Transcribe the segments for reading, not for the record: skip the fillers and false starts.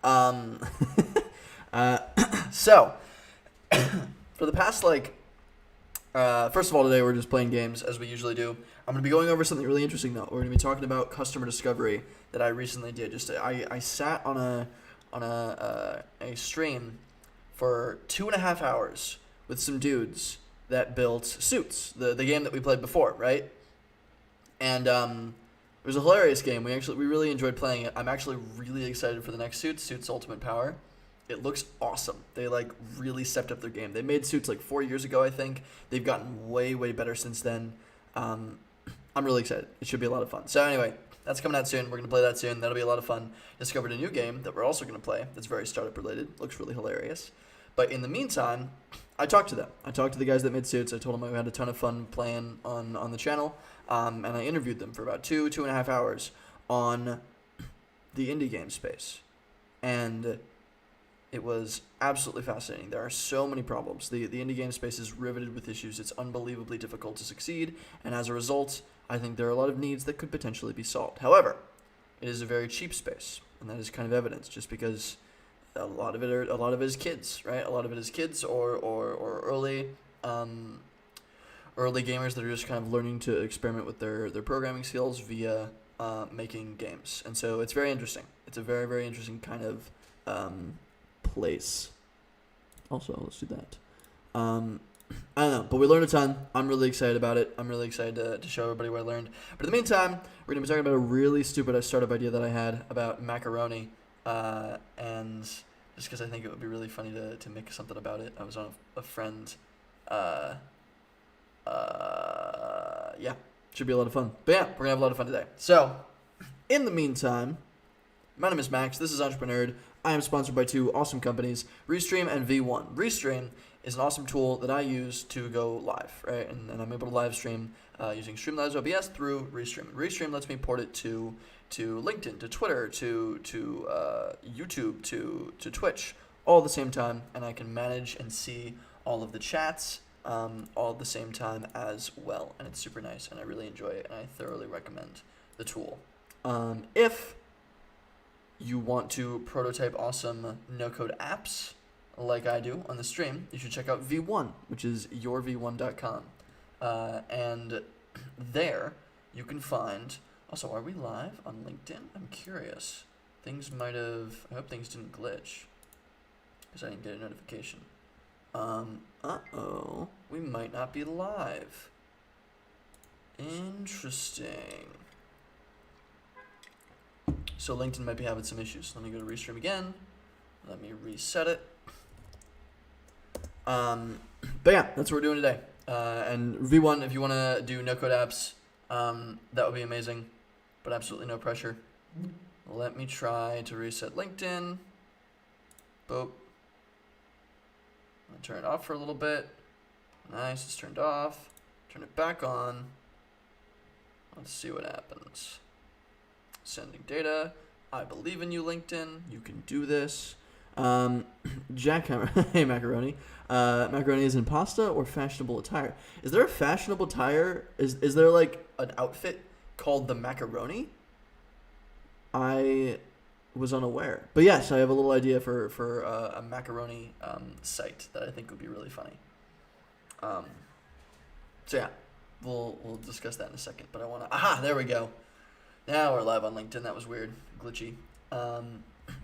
Um, so, for the past, first of all, today we're just playing games as we usually do. I'm going to be going over something really interesting, though. We're going to be talking about customer discovery that I recently did. I sat on a stream for 2.5 hours with some dudes that built Suits, the game that we played before, right? And it was a hilarious game. We really enjoyed playing it. I'm actually really excited for the next Suits Ultimate Power. It looks awesome. They really stepped up their game. They made Suits 4 years ago, I think. They've gotten way better since then. I'm really excited. It should be a lot of fun. So anyway, that's coming out soon. We're gonna play that soon. That'll be a lot of fun. Discovered a new game that we're also gonna play. That's very startup related. Looks really hilarious. But in the meantime, I talked to them. I talked to the guys that made Suits. I told them I had a ton of fun playing on the channel. And I interviewed them for about 2.5 hours on the indie game space. And it was absolutely fascinating. There are so many problems. The indie game space is riveted with issues. It's unbelievably difficult to succeed. And as a result, I think there are a lot of needs that could potentially be solved. However, it is a very cheap space. And that is kind of evidence just because a lot of it is kids, right? A lot of it is kids or early gamers that are just kind of learning to experiment with their programming skills via making games. And so it's very interesting. It's a very interesting kind of place. Also, let's do that. I don't know, but we learned a ton. I'm really excited about it. I'm really excited to show everybody what I learned. But in the meantime, we're going to be talking about a really stupid startup idea that I had about macaroni. And just because I think it would be really funny to make something about it. I was on a friend... yeah, should be a lot of fun. But yeah, we're gonna have a lot of fun today. So, in the meantime, my name is Max. This is Entrepreneur. I am sponsored by two awesome companies, Restream and V1. Restream is an awesome tool that I use to go live, right? And I'm able to live stream using Streamlabs OBS through Restream. Restream lets me port it to LinkedIn, to Twitter, to YouTube, to Twitch, all at the same time, and I can manage and see all of the chats all at the same time as well, and it's super nice, and I really enjoy it, and I thoroughly recommend the tool. If you want to prototype awesome no-code apps like I do on the stream, you should check out V1, which is yourv1.com, and there you can find... Also, are we live on LinkedIn? I'm curious. Things might have... I hope things didn't glitch, because I didn't get a notification. Uh-oh. We might not be live. Interesting. So LinkedIn might be having some issues. Let me go to Restream again. Let me reset it. But yeah, that's what we're doing today. And V1, if you want to do no-code apps, that would be amazing. But absolutely no pressure. Let me try to reset LinkedIn. Boop. Turn it off for a little bit. Nice, it's turned off. Turn it back on. Let's see what happens. Sending data. I believe in you, LinkedIn. You can do this. Jackhammer. Hey, Macaroni. Macaroni is in pasta or fashionable attire? Is there a fashionable attire? Is there an outfit called the Macaroni? I was unaware. But yes, I have a little idea for a macaroni site that I think would be really funny. So yeah, we'll discuss that in a second. But I want to... Aha, there we go. Now we're live on LinkedIn. That was weird. Glitchy.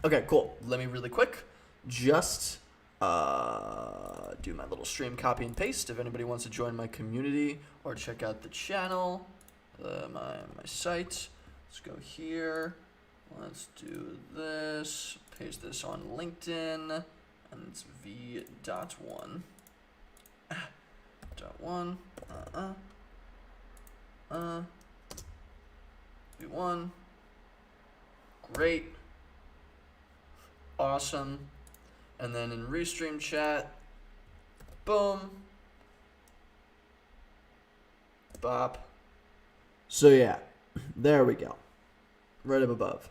Okay, cool. Let me really quick just do my little stream copy and paste. If anybody wants to join my community or check out the channel, my site, let's go here. Let's do this. Paste this on LinkedIn, and it's v.1. .1. V1. Great. Awesome. And then in Restream chat, boom. Bop. So yeah, there we go. Right up above.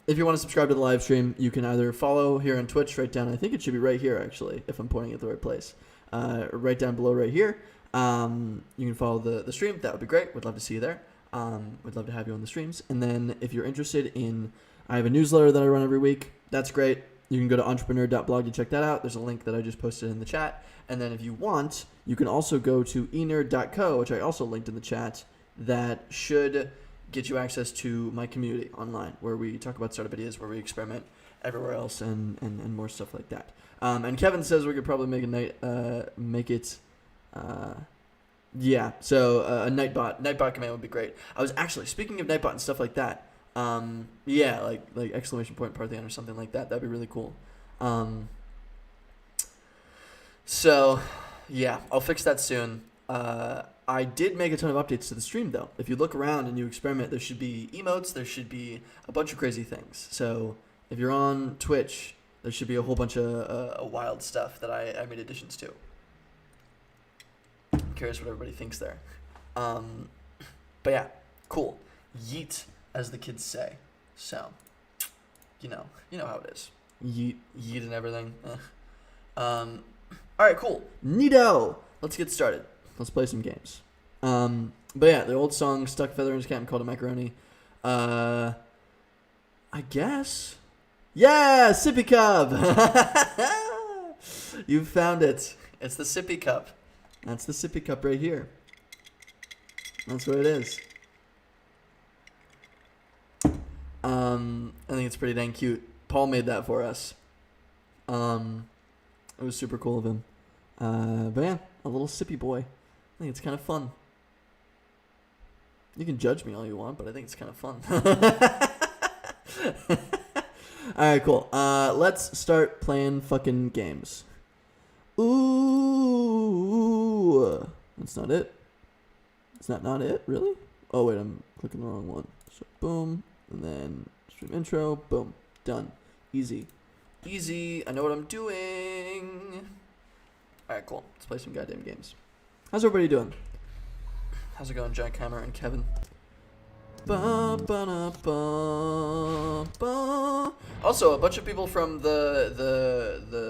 If you want to subscribe to the live stream, you can either follow here on Twitch right down. I think it should be right here, actually, if I'm pointing at the right place. Right down below right here. You can follow the stream. That would be great. We'd love to see you there. We'd love to have you on the streams. And then if you're interested in I have a newsletter that I run every week. That's great. You can go to entrepreneur.blog to check that out. There's a link that I just posted in the chat. And then if you want, you can also go to enerd.co, which I also linked in the chat, that should get you access to my community online, where we talk about startup ideas, where we experiment everywhere else, and more stuff like that. And Kevin says we could probably make a Nightbot command would be great. I was actually, speaking of Nightbot and stuff like that, like exclamation point Parthian or something like that. That'd be really cool. So, yeah, I'll fix that soon. I did make a ton of updates to the stream, though. If you look around and you experiment, there should be emotes. There should be a bunch of crazy things. So if you're on Twitch, there should be a whole bunch of wild stuff that I made additions to. I'm curious what everybody thinks there. But yeah, cool. Yeet, as the kids say. So, you know how it is. Yeet and everything. All right, cool. Neato. Let's get started. Let's play some games. But yeah, the old song "Stuck Feather in His Cap" and called it Macaroni. I guess. Yeah, sippy cup. You found it. It's the sippy cup. That's the sippy cup right here. That's what it is. I think it's pretty dang cute. Paul made that for us. It was super cool of him. But yeah, a little sippy boy. I think it's kind of fun. You can judge me all you want, but I think it's kind of fun. Alright, cool. Let's start playing fucking games. Ooh. That's not it. Is that not it? Really? Oh, wait, I'm clicking the wrong one. So, boom. And then stream intro. Boom. Done. Easy. Easy. I know what I'm doing. Alright, cool. Let's play some goddamn games. How's everybody doing? How's it going, Jack Hammer and Kevin? Also, a bunch of people from the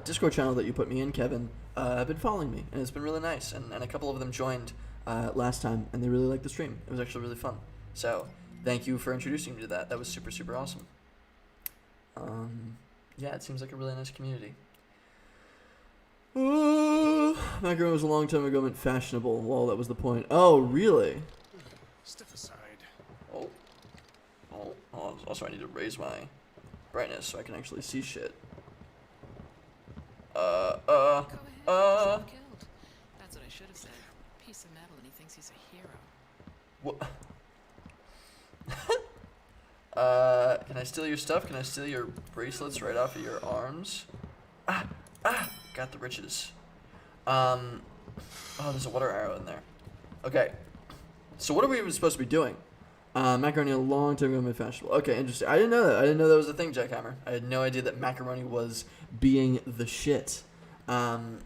Discord channel that you put me in, Kevin, have been following me, and it's been really nice. And a couple of them joined last time, and they really liked the stream. It was actually really fun. So, thank you for introducing me to that. That was super, super awesome. Yeah, it seems like a really nice community. Macaroni was a long time ago meant fashionable. Well, that was the point. Oh, really? Step aside. Also, I need to raise my brightness so I can actually see shit. Go ahead. Killed. That's what I should have said. Piece of metal, and he thinks he's a hero. What? Can I steal your stuff? Can I steal your bracelets right off of your arms? Got the riches. Oh, there's a water arrow in there. Okay. So what are we even supposed to be doing? Macaroni a long time ago made fashionable. Okay, interesting. I didn't know that. I didn't know that was a thing, Jackhammer. I had no idea that macaroni was being the shit. Bantam,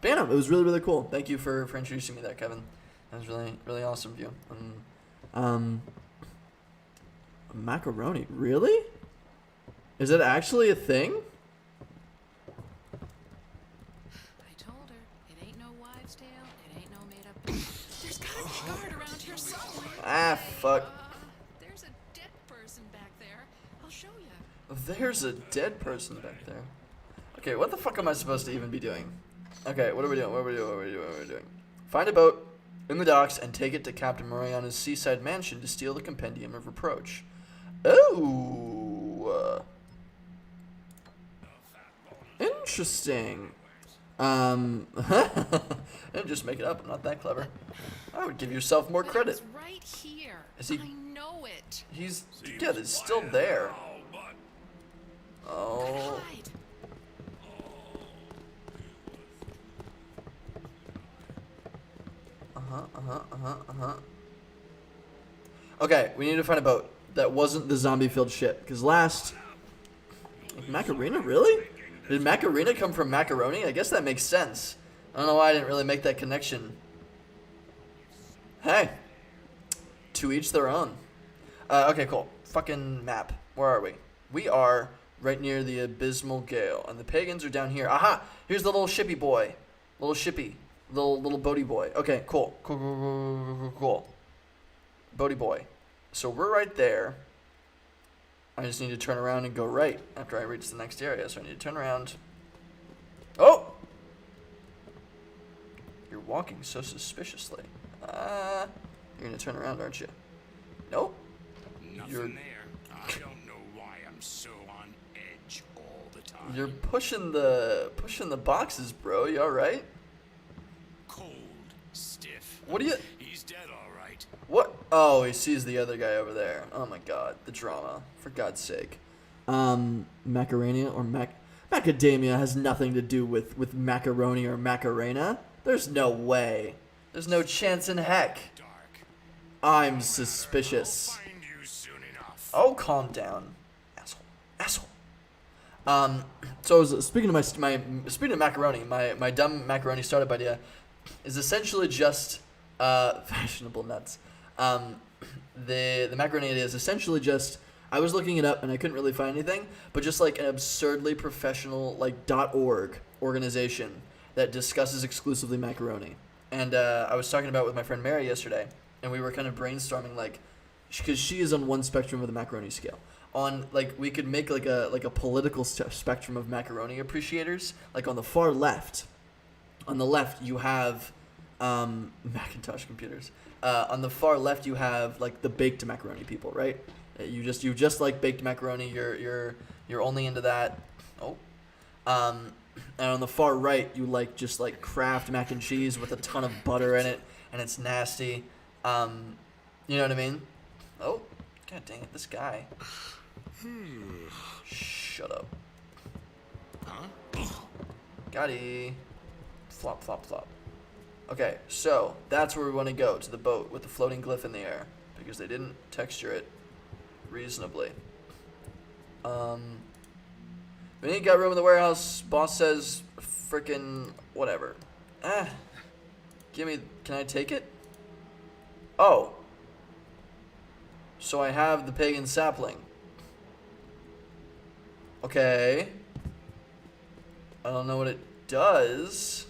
it was really, really cool. Thank you for introducing me to that, Kevin. That was really, really awesome of you. Macaroni, really? Is it actually a thing? I told her, it ain't no wives' tale, it ain't no made up. There's gotta be a guard around here somewhere. Fuck. There's a dead person back there. I'll show you. There's a dead person back there. Okay, what the fuck am I supposed to even be doing? Okay, what are we doing? What are we doing? Find a boat in the docks and take it to Captain Mariana's seaside mansion to steal the Compendium of Reproach. Oh. Interesting. And just make it up. I'm not that clever. I would give yourself more credit. It's right here. Is he? I know it. He's still there. Oh. Hide. Okay, we need to find a boat that wasn't the zombie-filled shit. Because last... Macarena, really? Did Macarena come from macaroni? I guess that makes sense. I don't know why I didn't really make that connection. Hey. To each their own. Okay, cool. Fucking map. Where are we? We are right near the Abysmal Gale. And the pagans are down here. Aha! Here's the little shippy boy. Little shippy. Little boaty boy. Okay, cool. Cool. Boaty boy. So we're right there. I just need to turn around and go right after I reach the next area. So I need to turn around. Oh! You're walking so suspiciously. You're gonna turn around, aren't you? Nope. Nothing there. I don't know why I'm so on edge all the time. You're pushing the boxes, bro. You all right? Cold, stiff. What are you? He's dead, all right. What? Oh, he sees the other guy over there. Oh my god, the drama. For God's sake. Macaroni or macadamia has nothing to do with macaroni or Macarena. There's no way. There's no chance in heck. Dark. I'm suspicious. I'll find you soon enough. Oh, calm down, asshole. So I was speaking of macaroni, my dumb macaroni startup idea is essentially just fashionable nuts. The macaroni idea is essentially just, I was looking it up and I couldn't really find anything, but just like an absurdly professional like .org organization that discusses exclusively macaroni. And I was talking about it with my friend Mary yesterday, and we were kind of brainstorming like, because she is on one spectrum of the macaroni scale. On like we could make like a political spectrum of macaroni appreciators. Like on the far left, on the left you have Macintosh computers. On the far left you have like the baked macaroni people, right? You just like baked macaroni. You're only into that. Oh, and on the far right you like just like Kraft mac and cheese with a ton of butter in it, and it's nasty. You know what I mean? Oh, god dang it, this guy. Shut up. Huh? Gotti. Flop, flop, flop. Okay, so that's where we want to go, to the boat with the floating glyph in the air, because they didn't texture it reasonably. We ain't got room in the warehouse. Boss says frickin' whatever. Can I take it? Oh. So I have the pagan sapling. Okay. I don't know what it does.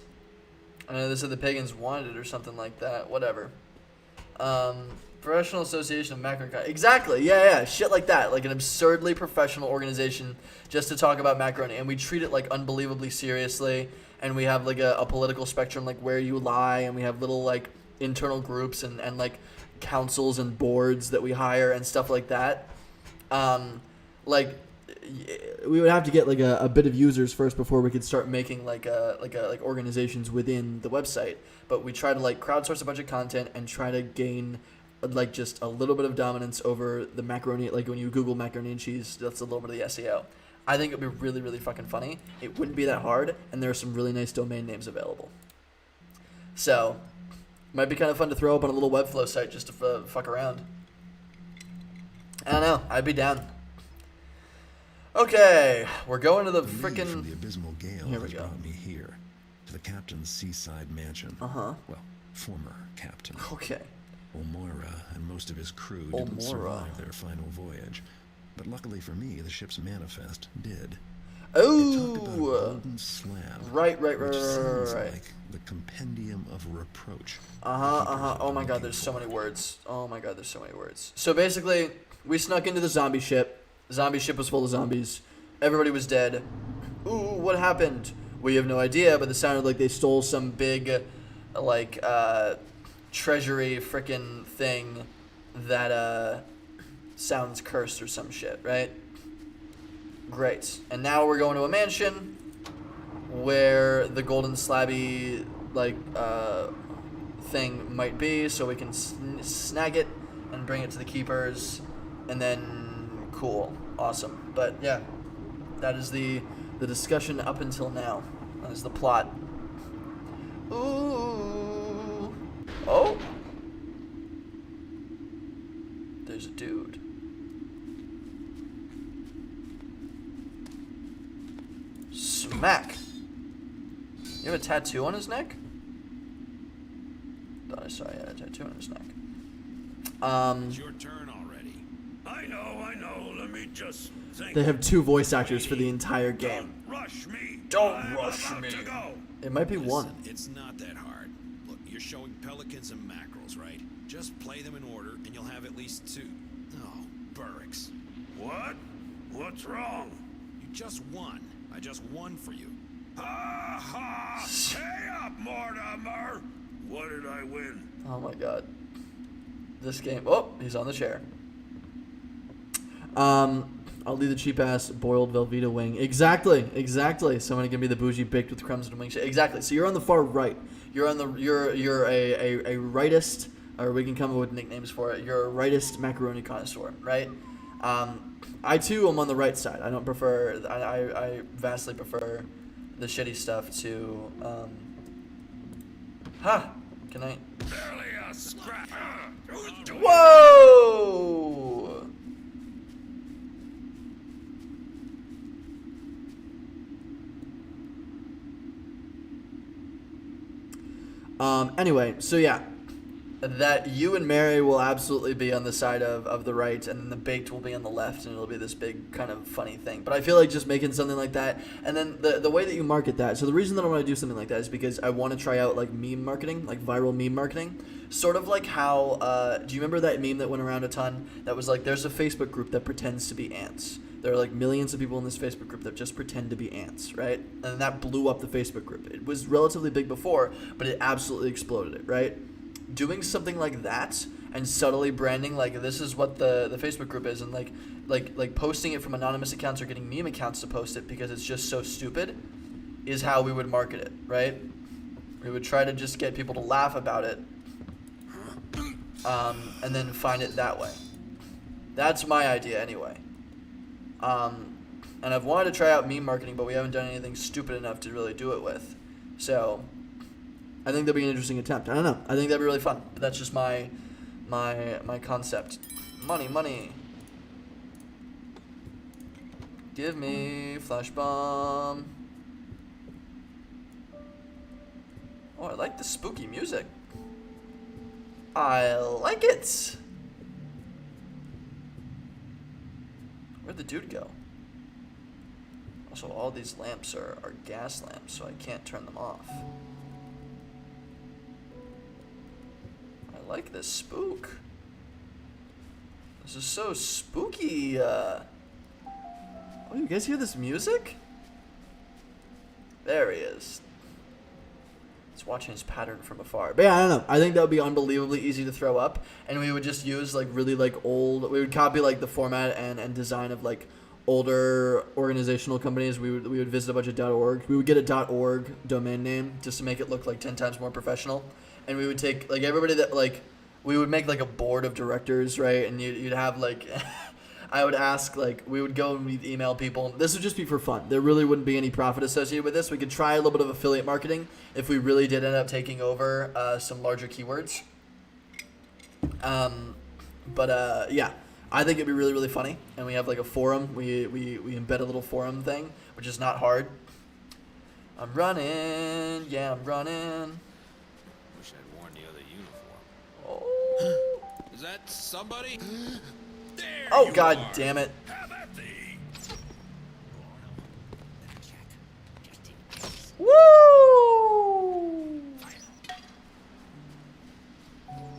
I know they said the pagans wanted it or something like that. Whatever. Professional Association of Macaroni. Exactly. Yeah. Shit like that. Like an absurdly professional organization just to talk about macaroni. And we treat it like unbelievably seriously. And we have like a political spectrum, like where you lie. And we have little like internal groups and like councils and boards that we hire and stuff like that. Like we would have to get like a bit of users first before we could start making like organizations within the website. But we try to like crowdsource a bunch of content and try to gain like just a little bit of dominance over the macaroni. Like when you Google macaroni and cheese, that's a little bit of the SEO. I think it'd be really, really fucking funny. It wouldn't be that hard, and there are some really nice domain names available. So, might be kind of fun to throw up on a little Webflow site just to fuck around. I don't know. I'd be down. Okay, we're going to the frickin'... from the abysmal gale Here we has go. brought me here, to the captain's seaside mansion. Uh-huh. Well, former captain. Okay. O'Moira and most of his crew didn't O'Moira. survive their final voyage. But luckily for me, the ship's manifest did. It talked about a Oh! golden slab, Right. which sounds like the compendium of reproach. Oh my god, there's so many words. So basically, we snuck into the zombie ship. The zombie ship was full of zombies. Everybody was dead. Ooh, what happened? We have no idea, but it sounded like they stole some big, treasury frickin' thing that, sounds cursed or some shit, right? Great. And now we're going to a mansion where the golden slabby, thing might be, so we can snag it and bring it to the keepers, and then cool, awesome. But yeah, that is the discussion up until now. That is the plot. Ooh. Oh. There's a dude. Smack. You have a tattoo on his neck? Thought I saw he had a tattoo on his neck. It's your turn already. I know. Let me just think. They have two voice actors for the entire game. Rush me. Don't I'm rush about me. to go. It might be Listen, one. it's not that hard. Look, you're showing pelicans and mackerels, right? Just play them in order, and you'll have at least two. Oh, Burricks. What? What's wrong? You just won. I just won for you. Ha ha! Pay up, Mortimer! What did I win? Oh my god. This game. Oh, he's on the chair. I'll leave the cheap ass boiled Velveeta wing. Exactly. Somebody give me the bougie baked with crumbs and wing. Exactly. So you're on the far right. You're on the you're a rightist, or we can come up with nicknames for it. You're a rightist macaroni connoisseur, right? I too am on the right side. I don't prefer. I vastly prefer the shitty stuff to. Can I? Barely a scrap. Who's doing Whoa! Anyway, so yeah, that you and Mary will absolutely be on the side of the right, and then the baked will be on the left, and it'll be this big kind of funny thing. But I feel like just making something like that, and then the way that you market that. So the reason that I want to do something like that is because I want to try out like meme marketing, like viral meme marketing. Sort of like how, do you remember that meme that went around a ton that was like, there's a Facebook group that pretends to be ants. There are like millions of people in this Facebook group that just pretend to be ants, right? And that blew up the Facebook group. It was relatively big before, but it absolutely exploded it, right? Doing something like that and subtly branding like this is what the Facebook group is, and like posting it from anonymous accounts or getting meme accounts to post it because it's just so stupid is how we would market it, right? We would try to just get people to laugh about it, and then find it that way. That's my idea anyway. And I've wanted to try out meme marketing, but we haven't done anything stupid enough to really do it with. So I think that'd be an interesting attempt. I don't know. I think that'd be really fun. But that's just my concept. Money. Give me flash bomb. Oh, I like the spooky music. I like it. Where'd the dude go? Also, all these lamps are gas lamps, so I can't turn them off. I like this spook. This is so spooky. Oh, you guys hear this music? There he is. It's watching his pattern from afar. But yeah, I don't know. I think that would be unbelievably easy to throw up, and we would just use like really like old. We would copy like the format and design of like older organizational companies. We would visit a bunch of .org. We would get a .org domain name just to make it look like 10 times more professional, and we would take like everybody that like we would make like a board of directors, right? And you'd have like. I would ask, like, we would go and we'd email people. This would just be for fun. There really wouldn't be any profit associated with this. We could try a little bit of affiliate marketing if we really did end up taking over some larger keywords. Yeah, I think it'd be really, really funny. And we have, like, a forum. We embed a little forum thing, which is not hard. I'm running. Yeah, I'm running. Wish I'd worn the other uniform. Oh, Is that somebody? There oh you God are. damn it. Have at thee. Woo!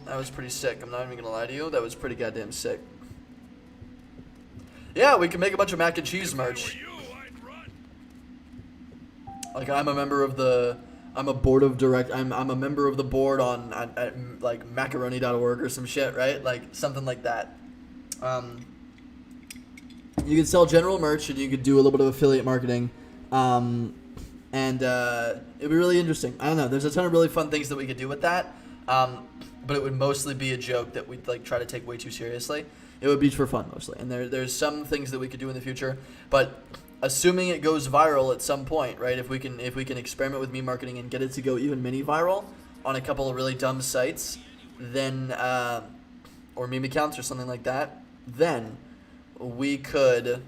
That was pretty sick. I'm not even gonna lie to you. That was pretty goddamn sick. Yeah, we can make a bunch of mac and cheese merch. You, I'd run. Like I'm a member of the. I'm a board of direct. I'm a member of the board on at like Macaroni.org or some shit, right? Like something like that. You could sell general merch and you could do a little bit of affiliate marketing, and it'd be really interesting. I don't know. There's a ton of really fun things that we could do with that, but it would mostly be a joke that we'd like try to take way too seriously. It would be for fun mostly, and there's some things that we could do in the future, but assuming it goes viral at some point, right? If we can experiment with meme marketing and get it to go even mini viral on a couple of really dumb sites, then or meme accounts or something like that. Then we could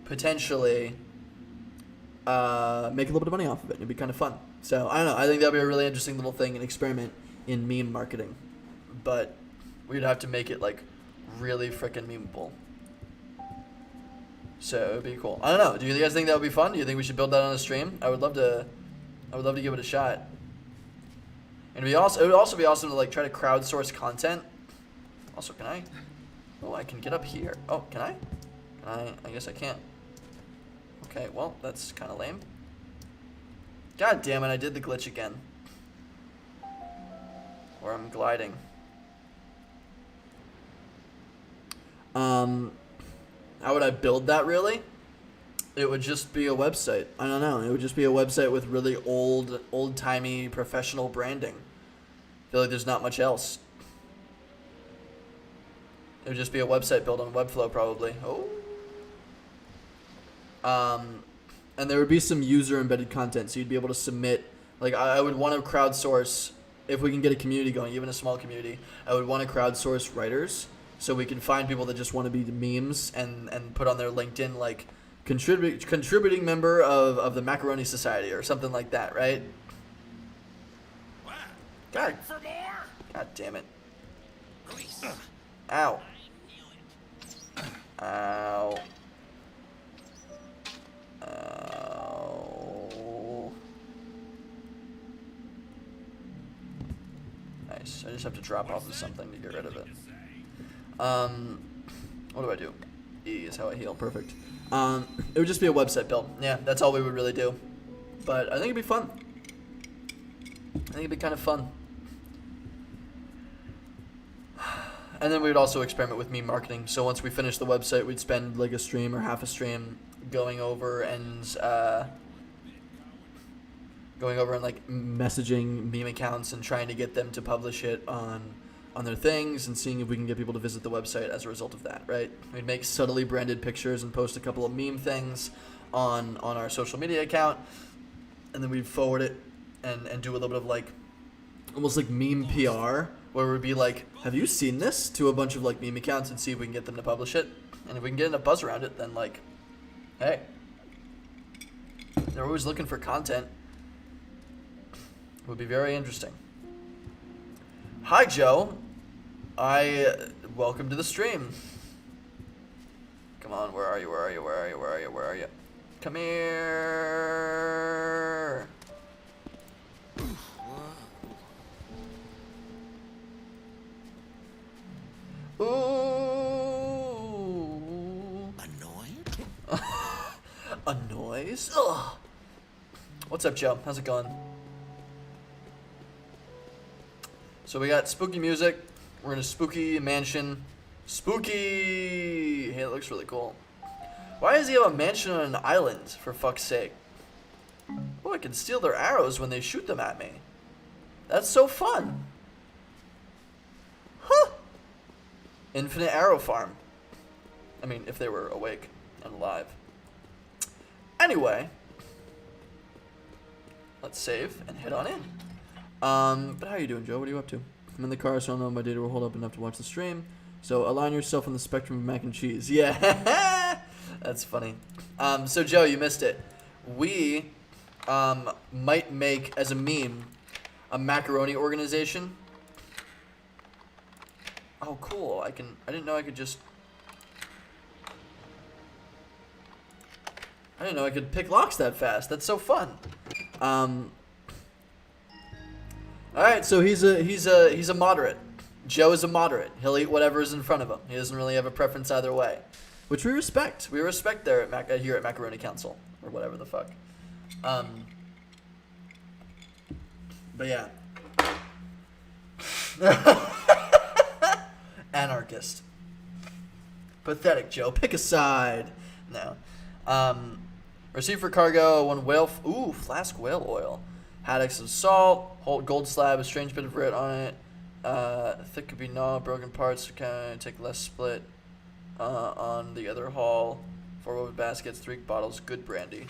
potentially make a little bit of money off of it. It'd be kind of fun. So I don't know. I think that'd be a really interesting little thing, an experiment in meme marketing. But we'd have to make it like really freaking memeable. So it'd be cool. I don't know. Do you guys think that would be fun? Do you think we should build that on a stream? I would love to give it a shot. And it would also be awesome to like try to crowdsource content. Also, can I? Oh, I can get up here. Oh, can I? Can I guess I can't. Okay, well, that's kind of lame. God damn it, I did the glitch again. Where I'm gliding. How would I build that, really? It would just be a website. I don't know. It would just be a website with really old-timey professional branding. I feel like there's not much else. It would just be a website built on Webflow, probably. Oh. And there would be some user-embedded content, so you'd be able to submit. Like, I would want to crowdsource, if we can get a community going, even a small community, I would want to crowdsource writers, so we can find people that just want to be memes and put on their LinkedIn, like, contributing member of the Macaroni Society or something like that, right? God, For more? God damn it. Release. Ow. Ow. Ow. Nice. I just have to drop off of something to get rid of it. What do I do? E is how I heal. Perfect. It would just be a website build. Yeah, that's all we would really do. But I think it'd be fun. I think it'd be kind of fun. And then we would also experiment with meme marketing. So once we finish the website, we'd spend like a stream or half a stream going over and like messaging meme accounts and trying to get them to publish it on their things and seeing if we can get people to visit the website as a result of that, right? We'd make subtly branded pictures and post a couple of meme things on our social media account, and then we'd forward it and do a little bit of like almost like meme PR, where we'd be like, have you seen this, to a bunch of like meme accounts and see if we can get them to publish it. And if we can get enough buzz around it, then like, hey, they're always looking for content. It would be very interesting. Hi, Joe. Welcome to the stream. Come on, where are you? Where are you? Where are you? Where are you? Where are you? Come here. Ooh. Annoyed? A noise? Ugh. What's up, Joe? How's it going? So we got spooky music. We're in a spooky mansion. Spooky! Hey, it looks really cool. Why does he have a mansion on an island, for fuck's sake? Oh, I can steal their arrows when they shoot them at me. That's so fun. Huh. Infinite arrow farm. I mean, if they were awake and alive. Anyway. Let's save and head on in. But how are you doing, Joe? What are you up to? I'm in the car, so I don't know if my data will hold up enough to watch the stream. So align yourself on the spectrum of mac and cheese. Yeah, that's funny. So Joe, you missed it. We might make, as a meme, a macaroni organization. Oh, cool. I didn't know I could just... I didn't know I could pick locks that fast. That's so fun. All right, so he's a moderate. Joe is a moderate. He'll eat whatever is in front of him. He doesn't really have a preference either way, which we respect. We respect there at here at Macaroni Council, or whatever the fuck. But yeah. Anarchist. Pathetic, Joe. Pick a side. No. Receive for cargo, one whale... Ooh, flask whale oil. Haddocks of salt. Hold gold slab, a strange bit of grit on it. Thick could be gnaw, broken parts. Can I take less split on the other haul. 4 woven baskets, 3 bottles, good brandy.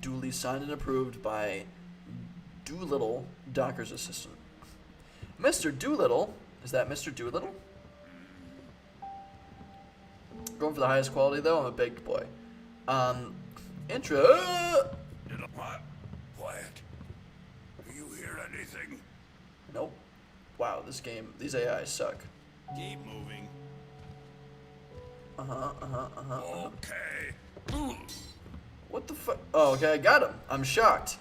Duly signed and approved by Doolittle, Docker's assistant. Mr. Doolittle? Is that Mr. Doolittle? Going for the highest quality, though. I'm a baked boy. Intro. What? Quiet. Do you hear anything? Nope. Wow, these AIs suck. Keep moving. Okay. What the fuck? Oh, okay, I got him. I'm shocked.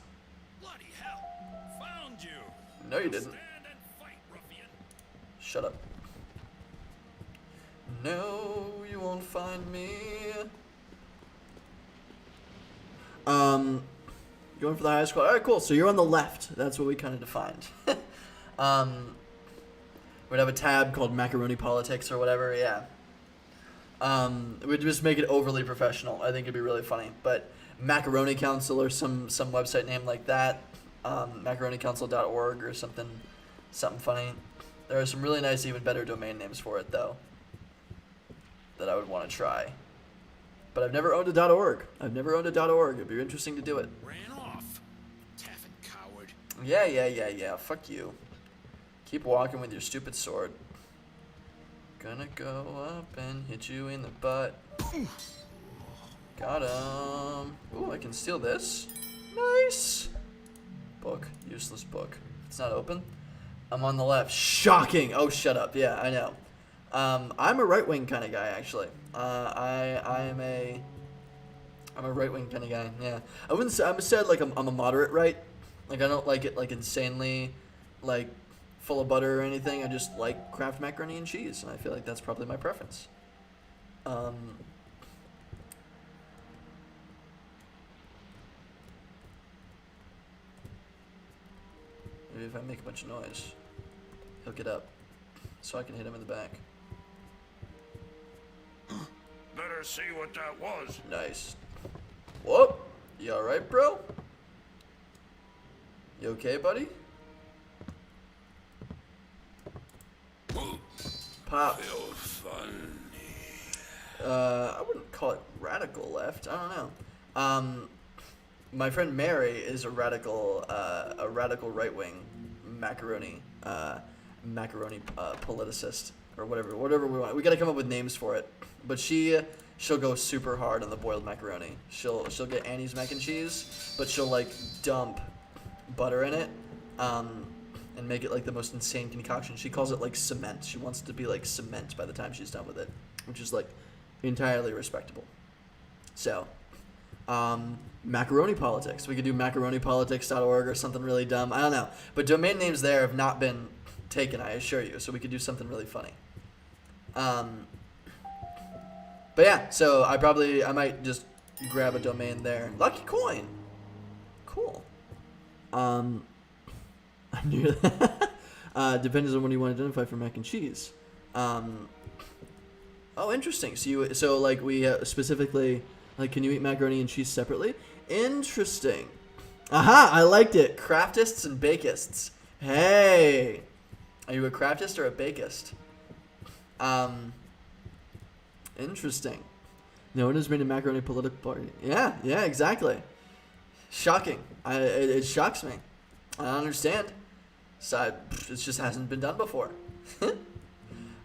Bloody hell! Found you. No, you didn't. Stand and fight, ruffian. Shut up. No, you won't find me. Going for the highest score. All right, cool. So you're on the left. That's what we kind of defined. We'd have a tab called Macaroni Politics or whatever. Yeah. We'd just make it overly professional. I think it'd be really funny. But Macaroni Council or some website name like that. MacaroniCouncil.org or something funny. There are some really nice, even better domain names for it though, that I would want to try. But I've never owned a .org. It'd be interesting to do it. Ran off. Taffin coward. Yeah. Fuck you. Keep walking with your stupid sword. Gonna go up and hit you in the butt. Got him. Ooh, I can steal this. Nice. Book. Useless book. It's not open. I'm on the left. Shocking. Oh, shut up. Yeah, I know. I'm a right-wing kind of guy, actually. I'm a right-wing kind of guy. Yeah. I wouldn't say, I'm said like I'm a moderate right. Like I don't like it like insanely, like full of butter or anything. I just like Kraft macaroni and cheese, and I feel like that's probably my preference. Maybe if I make a bunch of noise, he'll get up, so I can hit him in the back. Better see what that was. Nice. Whoop. You alright, bro? You okay, buddy? Pop. Feel fun. I wouldn't call it radical left. I don't know. My friend Mary is a radical right-wing macaroni politicist or whatever we want. We gotta come up with names for it. But she'll go super hard on the boiled macaroni. She'll get Annie's mac and cheese, but she'll like dump butter in it, and make it like the most insane concoction. She calls it like cement. She wants it to be like cement by the time she's done with it, which is like entirely respectable. So, macaroni politics. We could do macaronipolitics.org or something really dumb. I don't know. But domain names there have not been taken, I assure you. So we could do something really funny. But yeah, so I might just grab a domain there. Lucky coin. Cool. I knew that. Depends on what you want to identify for mac and cheese. Oh, interesting. So like we specifically, like, can you eat macaroni and cheese separately? Interesting. Aha, I liked it. Craftists and bakists. Hey, are you a craftist or a bakist? Interesting. No one has made a macaroni political party. Yeah, exactly. Shocking. It shocks me. I don't understand. So it just hasn't been done before.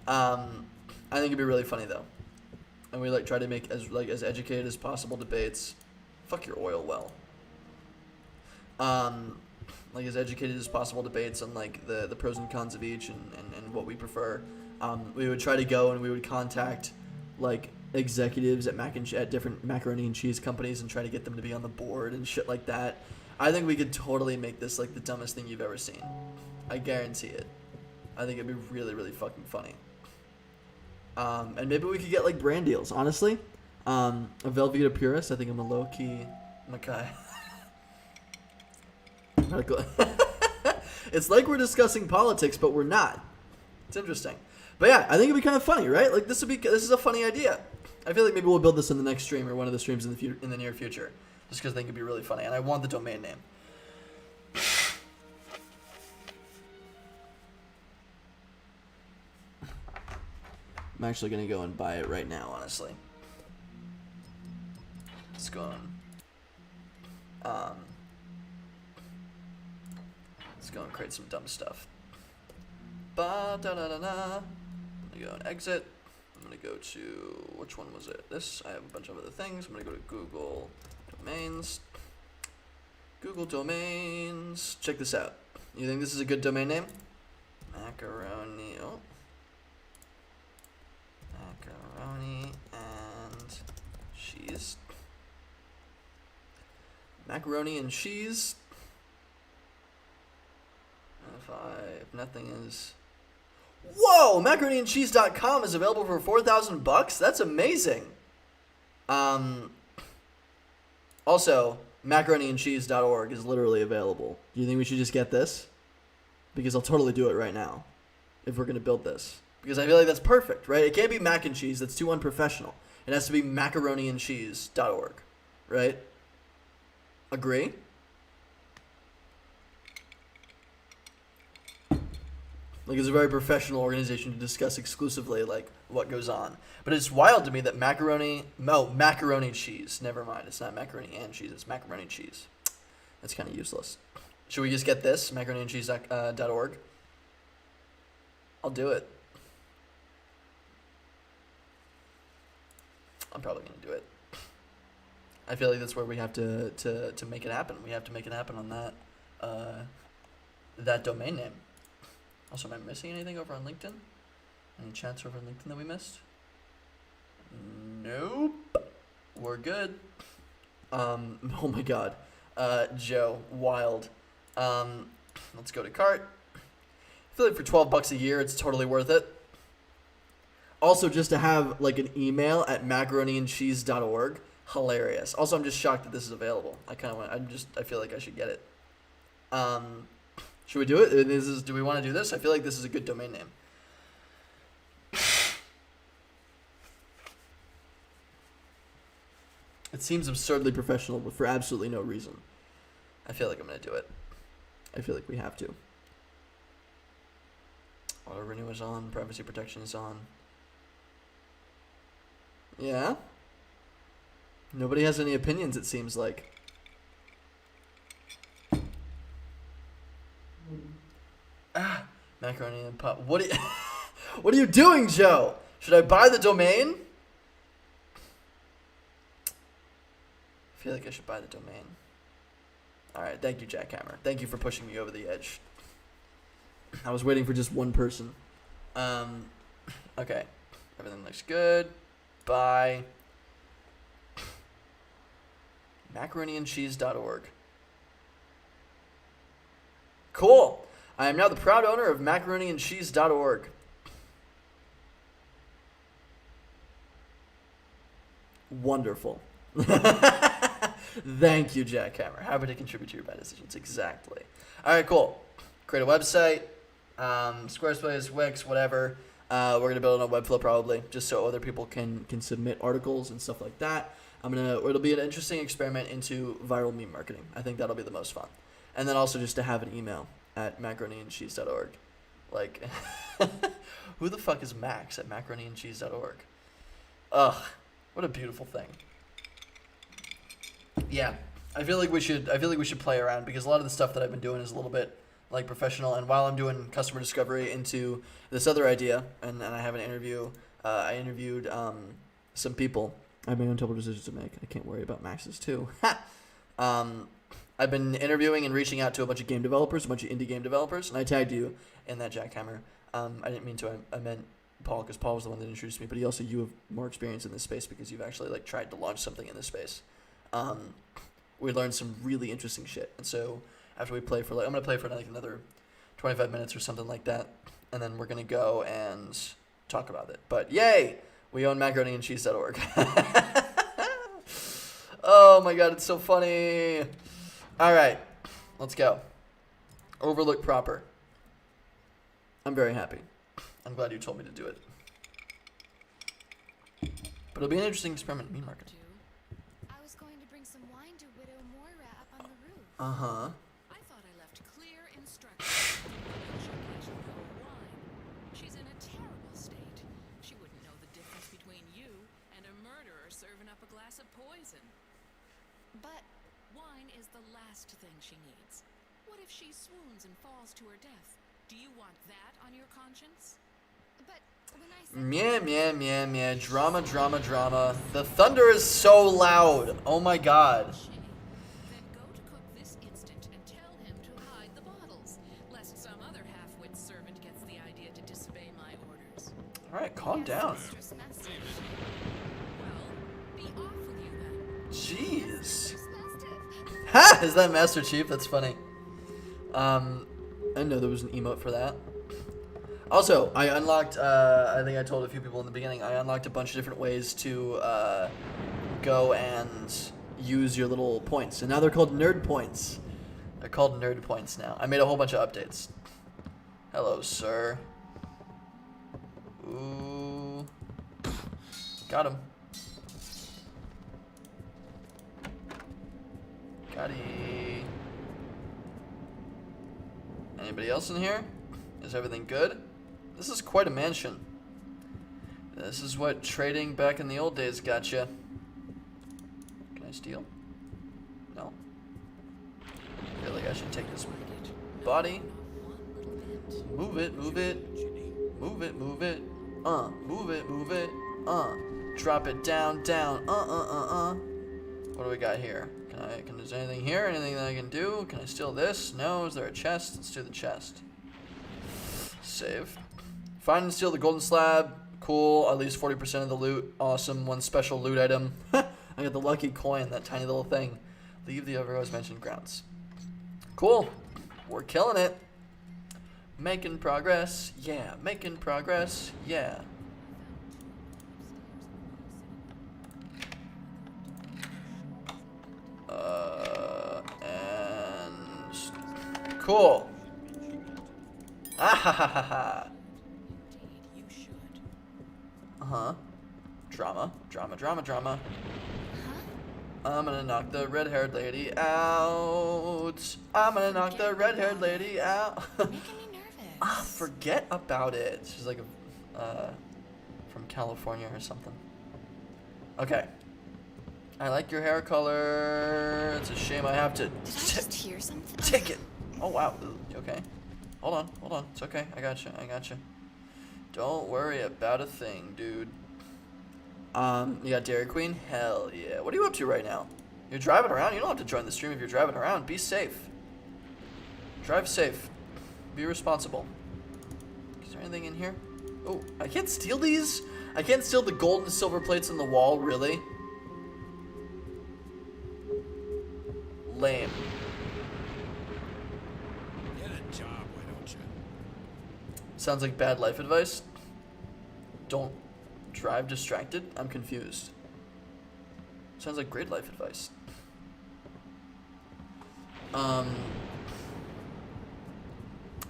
I think it'd be really funny though, and we like try to make as educated as possible debates. Fuck your oil well. Like as educated as possible debates on like the pros and cons of each and what we prefer. We would try to go and we would contact like executives at different macaroni and cheese companies and try to get them to be on the board and shit like that. I think we could totally make this like the dumbest thing you've ever seen. I guarantee it. I think it'd be really, really fucking funny. And maybe we could get like brand deals, honestly. A Velveeta purist, I think I'm a low-key Mackay. It's like we're discussing politics, but we're not. It's interesting. But yeah, I think it'd be kind of funny, right? Like this is a funny idea. I feel like maybe we'll build this in the next stream or one of the streams in the near future, just because I think it'd be really funny, and I want the domain name. I'm actually gonna go and buy it right now, honestly. Let's go on. Let's go and create some dumb stuff. Ba-da-da-da-da. I'm gonna go and exit. I'm gonna go to, which one was it? This, I have a bunch of other things. I'm gonna go to Google Domains. Google Domains. Check this out. You think this is a good domain name? Macaroni, macaroni and cheese. Macaroni and cheese. If nothing is, Whoa! MacaroniandCheese.com is available for $4,000. That's amazing. Also, MacaroniandCheese.org is literally available. Do you think we should just get this? Because I'll totally do it right now if we're going to build this. Because I feel like that's perfect, right? It can't be mac and cheese. That's too unprofessional. It has to be MacaroniandCheese.org, right? Agree? Like, it's a very professional organization to discuss exclusively, like, what goes on. But it's wild to me that macaroni cheese. Never mind. It's not macaroni and cheese. It's macaroni cheese. That's kind of useless. Should we just get this? MacaroniandCheese.org? I'll do it. I'm probably going to do it. I feel like that's where we have to make it happen. We have to make it happen on that domain name. Also, am I missing anything over on LinkedIn? Any chats over on LinkedIn that we missed? Nope. We're good. Oh my god. Joe, wild. Let's go to cart. I feel like for $12 a year, it's totally worth it. Also, just to have like an email at macaroniandcheese.org, hilarious. Also, I'm just shocked that this is available. I feel like I should get it. Should we do it? Do we want to do this? I feel like this is a good domain name. It seems absurdly professional, but for absolutely no reason. I feel like I'm going to do it. I feel like we have to. Auto renew is on. Privacy protection is on. Yeah? Nobody has any opinions, it seems like. Macaroni and pop. What are you doing, Joe? Should I buy the domain? I feel like I should buy the domain. Alright, thank you, Jackhammer. Thank you for pushing me over the edge. I was waiting for just one person. Okay. Everything looks good. Buy. MacaroniandCheese.org. Cool. I am now the proud owner of MacaroniandCheese.org. Wonderful. Thank you, Jackhammer. Happy to contribute to your bad decisions. Exactly. All right, cool. Create a website, Squarespace, Wix, whatever. We're gonna build it on Webflow probably, just so other people can submit articles and stuff like that. It'll be an interesting experiment into viral meme marketing. I think that'll be the most fun. And then also just to have an email at macaroniandcheese.org. Like, who the fuck is Max at macaroniandcheese.org? Ugh, what a beautiful thing. Yeah, I feel like we should play around because a lot of the stuff that I've been doing is a little bit like professional. And while I'm doing customer discovery into this other idea, and I have an interview, I interviewed some people. I have my own terrible decisions to make. I can't worry about Max's too. I've been interviewing and reaching out to a bunch of game developers, a bunch of indie game developers, and I tagged you in that, Jackhammer. I didn't mean to. I meant Paul, because Paul was the one that introduced me. But you have more experience in this space because you've actually like tried to launch something in this space. We learned some really interesting shit, and so after we play for I'm gonna play for like another 25 minutes or something like that, and then we're gonna go and talk about it. But yay, we own MacaroniandCheese.org. Oh my god, it's so funny. All right, let's go. Overlook proper. I'm very happy. I'm glad you told me to do it. But it'll be an interesting experiment in meme marketing. I was going to bring some wine to Widow Moira up on the roof. Uh-huh. I thought I left clear instructions. She should know wine. She's in a terrible state. She wouldn't know the difference between you and a murderer serving up a glass of poison. But Wine is the last thing she needs. What if she swoons and falls to her death? Do you want that on your conscience? when I said Meh. Drama. The thunder is so loud. Oh my god. Shame. Then go to cook this instant and tell him to hide the bottles, lest some other half-wit servant gets the idea to disobey my orders. Alright, calm down. Mistress Mastiff. Well, be off with you then. Jeez. Mistress Mastiff. Ha! Is that Master Chief? That's funny. I didn't know there was an emote for that. Also, I unlocked, I think I told a few people in the beginning, I unlocked a bunch of different ways to go and use your little points. And now they're called nerd points. They're called nerd points now. I made a whole bunch of updates. Hello, sir. Ooh. Got him. Got-y. Anybody else in here? Is everything good? This is quite a mansion. This is what trading back in the old days got you. Can I steal? No. I feel like I should take this body. Move it, move it. Move it, move it. Move it, move it. Drop it down, down. What do we got here? Is there anything here? Anything that I can do? Can I steal this? No. Is there a chest? Let's do the chest. Save. Find and steal the golden slab. Cool. At least 40% of the loot. Awesome. One special loot item. I got the lucky coin, that tiny little thing. Leave the otherwise mentioned grounds. Cool. We're killing it. Making progress. Yeah. Making progress. Yeah. And cool. Ah ha ha ha ha. Indeed, you should. Uh-huh. Drama. Drama, drama, drama. Huh? I'm gonna knock the red-haired lady out. I'm gonna knock the red-haired lady out. Making me nervous. Ah, forget about it. She's like from California or something. Okay. I like your hair color. It's a shame I have to Did I just hear something? take it. Oh, wow. You okay? Hold on, hold on. It's okay. I got you. I got you. Don't worry about a thing, dude. You got Dairy Queen? Hell yeah. What are you up to right now? You're driving around? You don't have to join the stream if you're driving around. Be safe. Drive safe. Be responsible. Is there anything in here? Oh, I can't steal these? I can't steal the gold and silver plates on the wall, really? Lame. Get a job, why don't you? Sounds like bad life advice. Don't drive distracted. I'm confused. Sounds like great life advice.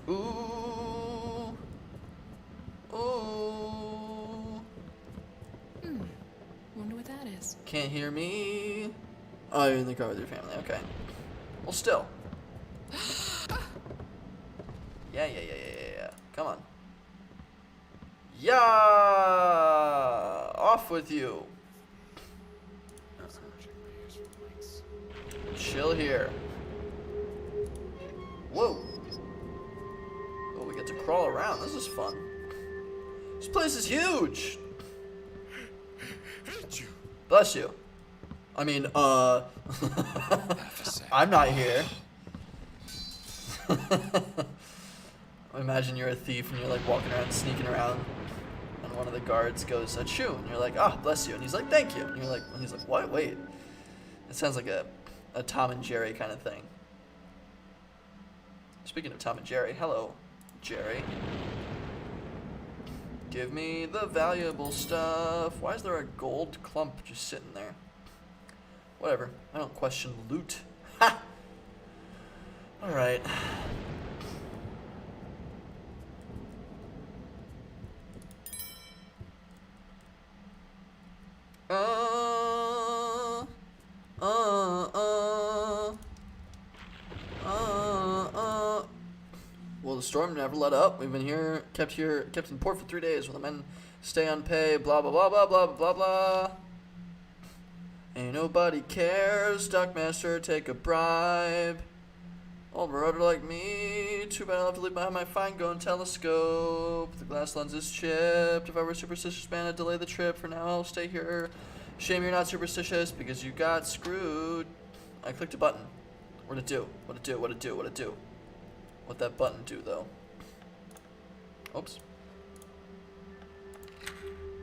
Ooh. Ooh. Wonder what that is. Can't hear me. Oh, you're in the car with your family. Okay. Well, still. Yeah. Come on. Yeah. Off with you. Chill here. Whoa. Oh, we get to crawl around. This is fun. This place is huge. Bless you. I mean, I'm not here. Imagine you're a thief and you're like walking around, sneaking around, and one of the guards goes, "Achoo," and you're like, "Ah, bless you," and he's like, "Thank you," and you're like, and he's like, "What? Wait." It sounds like a Tom and Jerry kind of thing. Speaking of Tom and Jerry, hello, Jerry. Give me the valuable stuff. Why is there a gold clump just sitting there? Whatever. I don't question loot. Ha! Alright. Will the storm never let up? We've been kept in port for 3 days. Will the men stay on pay? Blah, blah, blah, blah, blah, blah, blah. Ain't nobody cares. Dockmaster, take a bribe. Old marauder like me. Too bad I'll have to leave behind my fine going telescope. The glass lens is chipped. If I were a superstitious man, I'd delay the trip. For now, I'll stay here. Shame you're not superstitious because you got screwed. I clicked a button. What'd it do? What'd it do? What'd it do? What'd it do? What'd that button do, though? Oops.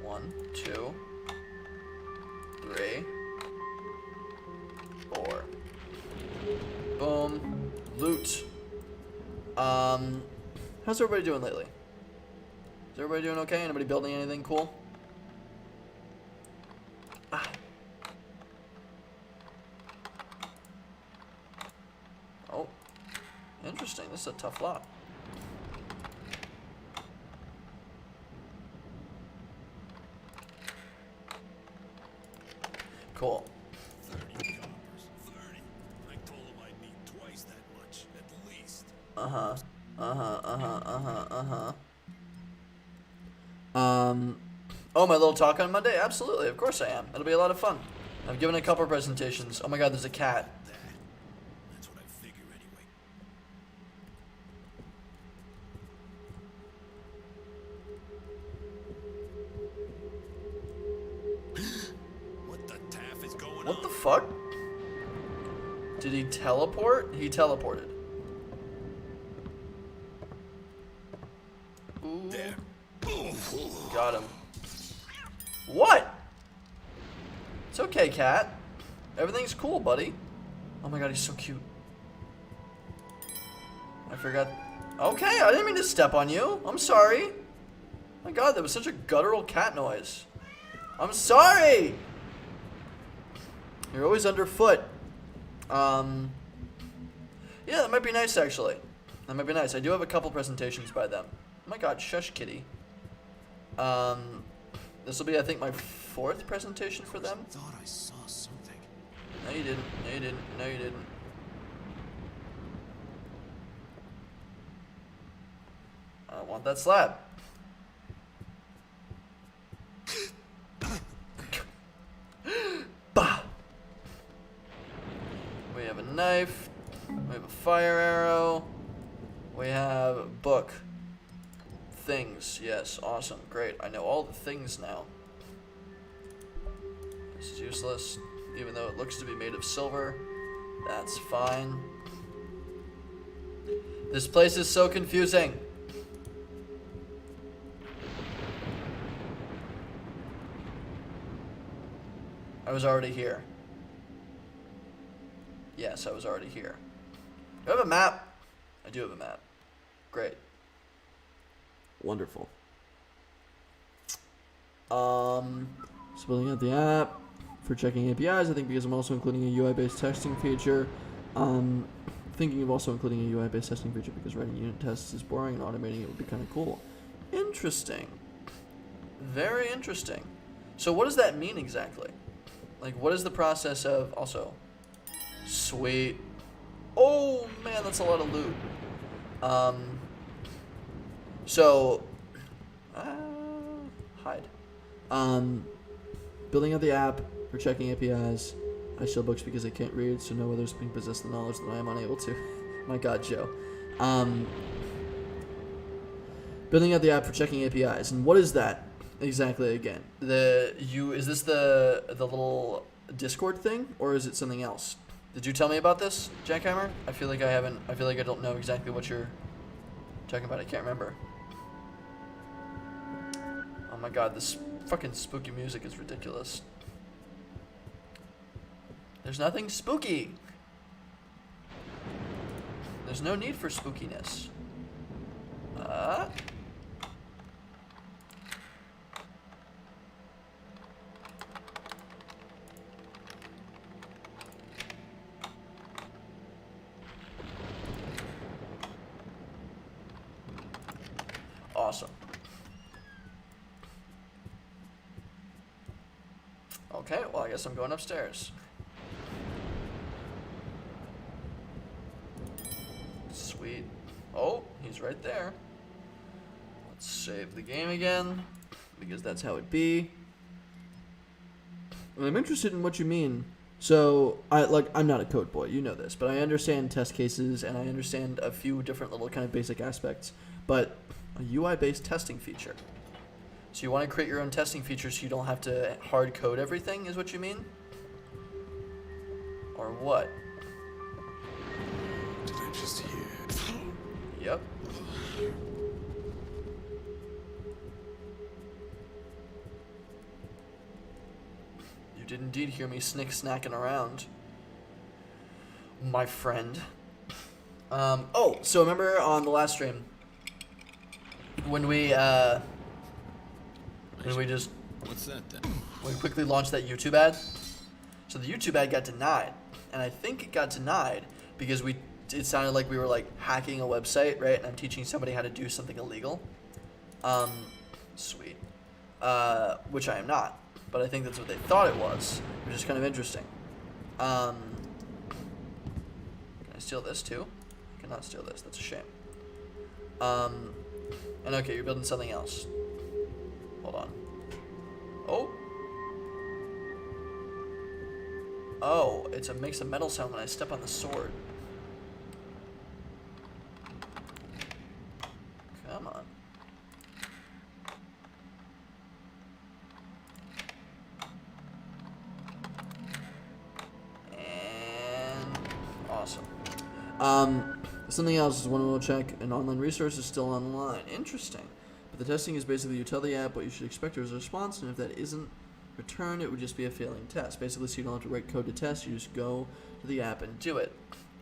1, 2, 3, 4. Boom. Loot. How's everybody doing lately? Is everybody doing okay? Anybody building anything cool? Ah. Oh. Interesting. This is a tough lot. Cool. 30 coppers. 30. I told him I'd need twice that much, at least. Oh, my little talk on Monday? Absolutely, of course I am. It'll be a lot of fun. I've given a couple of presentations. Oh my god, there's a cat. That's what I figure anyway. What the taff is going on? What the fuck? Did he teleport? He teleported. Ooh. There. Got him. What? It's okay, cat. Everything's cool, buddy. Oh my god, he's so cute. I forgot. Okay, I didn't mean to step on you. I'm sorry. My god, that was such a guttural cat noise. I'm sorry! You're always underfoot. Yeah, that might be nice, actually. That might be nice. I do have a couple presentations by them. Oh my god, shush, kitty. This will be, I think, my 4th presentation for them. I thought I saw something. No, you didn't. No, you didn't. No, you didn't. I want that slab. Bah! We have a knife. We have a fire arrow. We have a book. Things. Yes. Awesome. Great. I know all the things now. This is useless. Even though it looks to be made of silver. That's fine. This place is so confusing. I was already here. Yes, I was already here. Do I have a map? I do have a map. Great. Wonderful. So building out the app for checking APIs, I think because I'm also including a UI-based testing feature. Thinking of also including a UI-based testing feature because writing unit tests is boring and automating it would be kind of cool. Interesting. Very interesting. So what does that mean exactly? Like, what is the process of also? Sweet. Oh man, that's a lot of loot. So hide. Building out the app for checking APIs. I steal books because I can't read, so no others can possess the knowledge that I am unable to. My God, Joe. Building out the app for checking APIs, and what is that exactly again? Is this the little Discord thing, or is it something else? Did you tell me about this, Jackhammer? I feel like I haven't. I feel like I don't know exactly what you're talking about. I can't remember. Oh my God, this fucking spooky music is ridiculous. There's nothing spooky. There's no need for spookiness. Awesome. Okay, well, I guess I'm going upstairs. Sweet. Oh, he's right there. Let's save the game again, because that's how it be. I'm interested in what you mean. So, I'm not a code boy, you know this, but I understand test cases, and I understand a few different little kind of basic aspects. But a UI-based testing feature. So you want to create your own testing feature so you don't have to hard code everything, is what you mean? Or what? Did I just hear? Yep. You did indeed hear me snacking around, my friend. Oh, so remember on the last stream when we And we just What's that then? we quickly launched that YouTube ad. So the YouTube ad got denied, and I think it got denied because it sounded like we were like hacking a website, right? And I'm teaching somebody how to do something illegal. Sweet. Which I am not, but I think that's what they thought it was, which is kind of interesting. Can I steal this too? I cannot steal this. That's a shame. And okay, you're building something else. Hold on. Oh. Oh, it makes a metal sound when I step on the sword. Come on. And awesome. Something else is one will check. An online resource is still online. Interesting. But the testing is basically you tell the app what you should expect as a response, and if that isn't returned, it would just be a failing test. Basically, so you don't have to write code to test. You just go to the app and do it.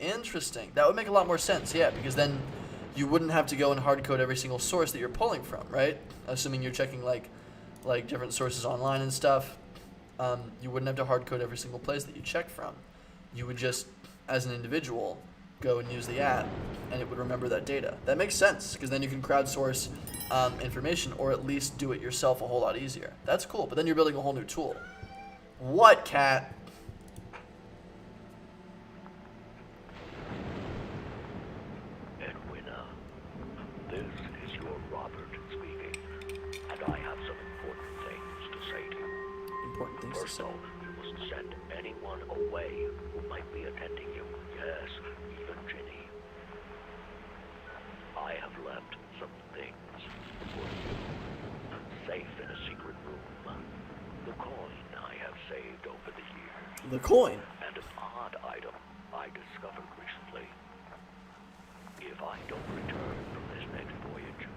Interesting. That would make a lot more sense, yeah, because then you wouldn't have to go and hard code every single source that you're pulling from, right? Assuming you're checking like different sources online and stuff. You wouldn't have to hard code every single place that you check from. You would just, as an individual, go and use the app, and it would remember that data. That makes sense, because then you can crowdsource information, or at least do it yourself a whole lot easier. That's cool, but then you're building a whole new tool. What, cat? Edwina, this is your Robert speaking, and I have some important things to say to you. Important things to First say. off, you must send anyone away who might be attending you. Yes, even Ginny. I have left some things for you, safe in a secret room. The coin I have saved over the years, The coin. and an odd item I discovered recently. If I don't return from this next voyage,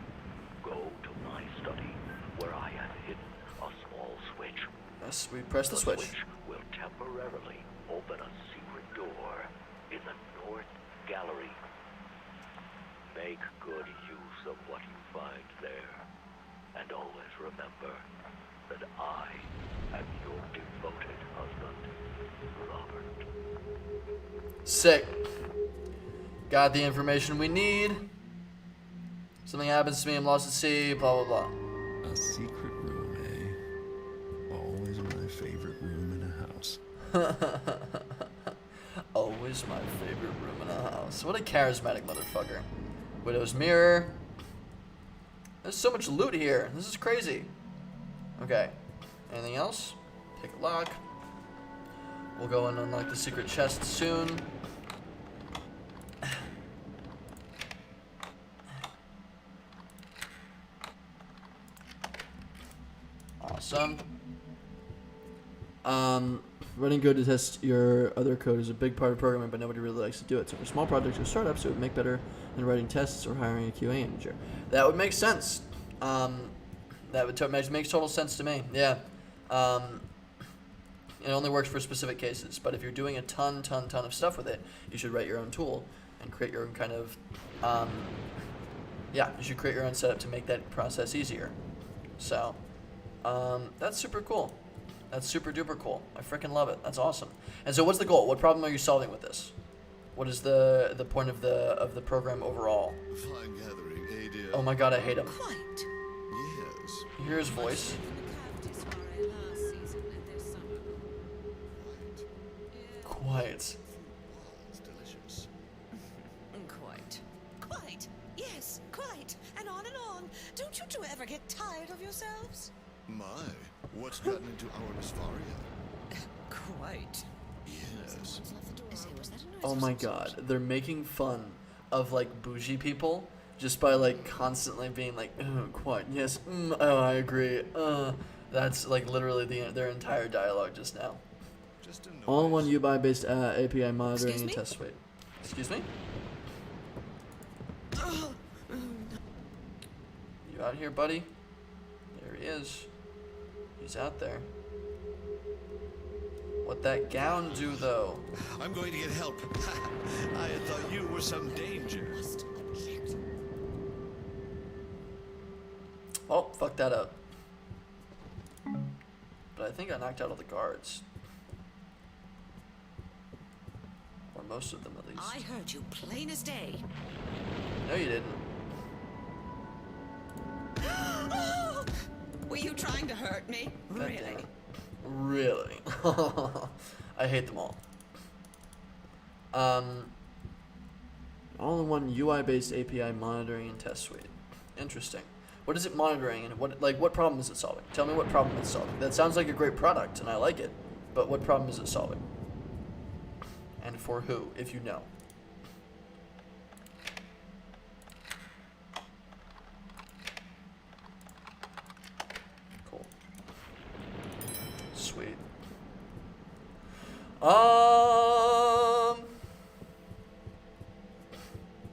go to my study, where I have hidden a small switch. Yes, we press the switch. Will temporarily open a secret door in the North Gallery. Make good use of what you find there, and always remember that I am your devoted husband, Robert. Sick. Got the information we need. Something happens to me, I'm lost at sea, blah, blah, blah. A secret room, eh? Always my favorite room in a house. Always my favorite room in a house. What a charismatic motherfucker. Widow's Mirror. There's so much loot here. This is crazy. Okay. Anything else? Take a lock. We'll go and unlock the secret chest soon. Awesome. Running code to test your other code is a big part of programming, but nobody really likes to do it. So for small projects or startups, it would make better than writing tests or hiring a QA manager. That would make sense. That would makes total sense to me. Yeah. It only works for specific cases, but if you're doing a ton of stuff with it, you should write your own tool and create your own kind of, you should create your own setup to make that process easier. So, that's super cool. That's super duper cool. I freaking love it. That's awesome. And so what's the goal? What problem are you solving with this? What is the point of the program overall? Fine gathering, eh, dear? Oh my god, I hate him. Quite. Yes. You hear his voice? Quite. It's delicious. Quite. Quite. Yes, quite. And on and on. Don't you two ever get tired of yourselves? My, what's gotten into our Miss Faria? Quite. Yes. Oh my god, they're making fun of like bougie people just by like constantly being like, quite, yes, oh, I agree. That's like literally their entire dialogue just now. Just a All-in-one UI-based API monitoring Excuse and me? test suite. Excuse me? You out here, buddy? There he is. He's out there. What that gown do, though? I'm going to get help. I had thought you were some danger. Oh, fuck that up. But I think I knocked out all the guards. Or most of them, at least. I heard you plain as day. No, you didn't. Were you trying to hurt me? God damn Really? it. Really? I hate them all. All-in-one UI-based API monitoring and test suite. Interesting. What is it monitoring, and what problem is it solving? Tell me what problem it's solving. That sounds like a great product, and I like it. But what problem is it solving? And for who, if you know? Cool. Sweet.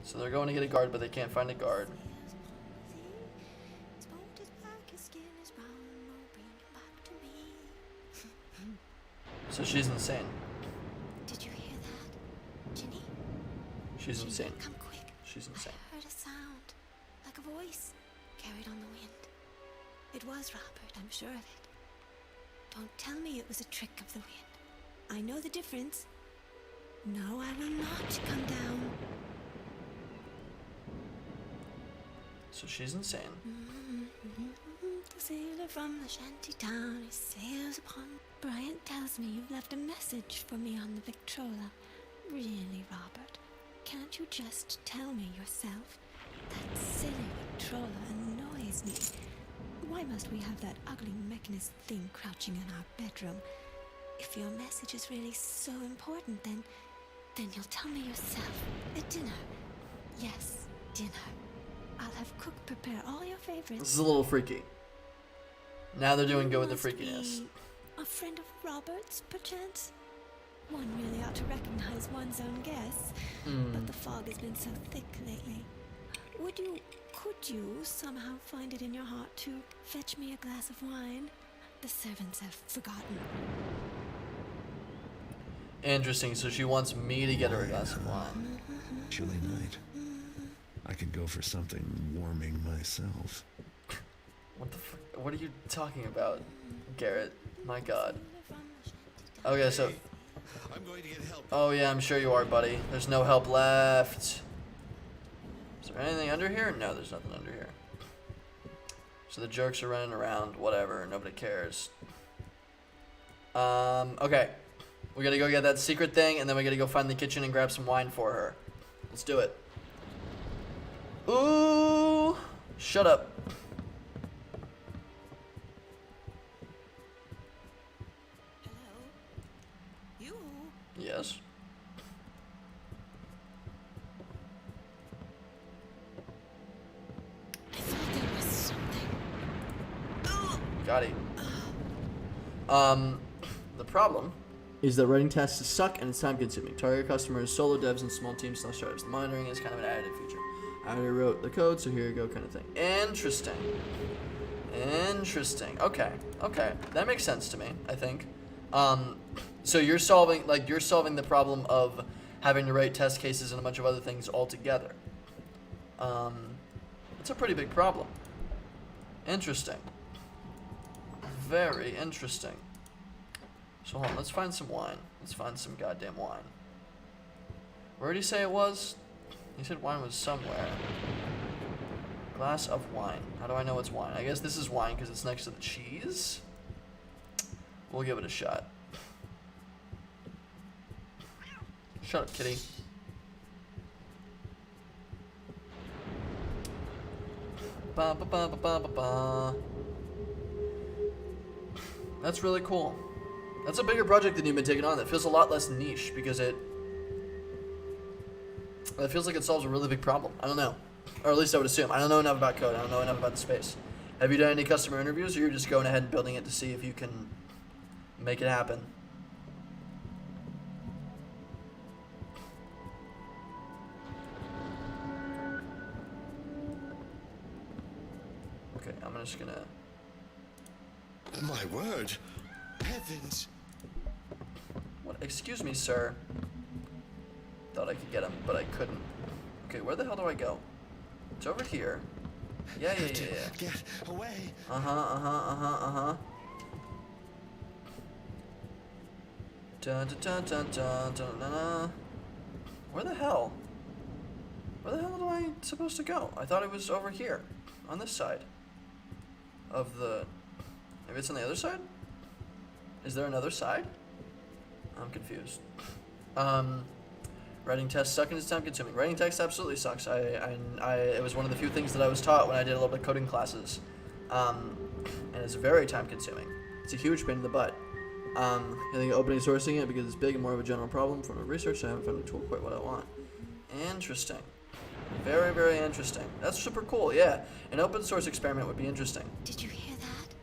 So they're going to get a guard, but they can't find a guard. So she's insane. Did you hear that? Ginny? She's Ginny, insane. come quick. She's insane. I heard a sound. Like a voice. Carried on the wind. It was Robert, I'm sure of it. Don't tell me it was a trick of the wind. I know the difference. No, I will not come down. So she's insane. The sailor from the shanty town, he sails upon. Bryant tells me you've left a message for me on the Victrola. Really, Robert? Can't you just tell me yourself? That silly Victrola annoys me. Why must we have that ugly mechanist thing crouching in our bedroom? If your message is really so important, then you'll tell me yourself. At dinner. Yes, dinner. I'll have cook prepare all your favorites. This is a little freaky. Now they're doing good with the Must freakiness. be a friend of Robert's, perchance? One really ought to recognize one's own guess. But the fog has been so thick lately. Could you somehow find it in your heart to fetch me a glass of wine? The servants have forgotten. Interesting. So she wants me to get her a glass of wine. Chilly night. I could go for something warming myself. What the fuck? What are you talking about, Garrett? My God. Okay, so. I'm going to get help. Oh yeah, I'm sure you are, buddy. There's no help left. Is there anything under here? No, there's nothing under here. So the jerks are running around. Whatever. Nobody cares. Okay. We gotta go get that secret thing, and then we gotta go find the kitchen and grab some wine for her. Let's do it. Ooh! Shut up. Hello? You? Yes. I thought there was something. Got it. The problem is that writing tasks suck and it's time consuming. Target customers, solo devs, and small teams / startups. The monitoring is kind of an additive feature. I already wrote the code, so here you go, kind of thing. Interesting. Interesting. Okay. Okay. That makes sense to me, I think. So you're solving the problem of having to write test cases and a bunch of other things all together. It's a pretty big problem. Interesting. Very interesting. So hold on, let's find some wine. Let's find some goddamn wine. Where did he say it was? He said wine was somewhere. Glass of wine. How do I know it's wine? I guess this is wine because it's next to the cheese. We'll give it a shot. Shut up, kitty. Ba ba ba ba ba ba ba. That's really cool. That's a bigger project than you've been taking on. That feels a lot less niche because it feels like it solves a really big problem. I don't know. Or at least I would assume. I don't know enough about code. I don't know enough about the space. Have you done any customer interviews, or you're just going ahead and building it to see if you can make it happen? Okay, I'm just gonna... My word. Heavens. What? Excuse me, sir. Thought I could get him, but I couldn't. Okay, where the hell do I go? It's over here. Yeah. Get away. Uh-huh. Dun, dun, dun, dun, dun, dun, dun, dun. Where the hell? Where the hell am I supposed to go? I thought it was over here, on this side of the... Maybe it's on the other side? Is there another side? I'm confused. Writing tests suck and it's time consuming. Writing text absolutely sucks. It was one of the few things that I was taught when I did a little bit of coding classes. And it's very time consuming. It's a huge pain in the butt. I think opening sourcing it because it's big and more of a general problem. From the research, I haven't found a tool quite what I want. Interesting. Very, very interesting. That's super cool, yeah. An open source experiment would be interesting. Did you hear that?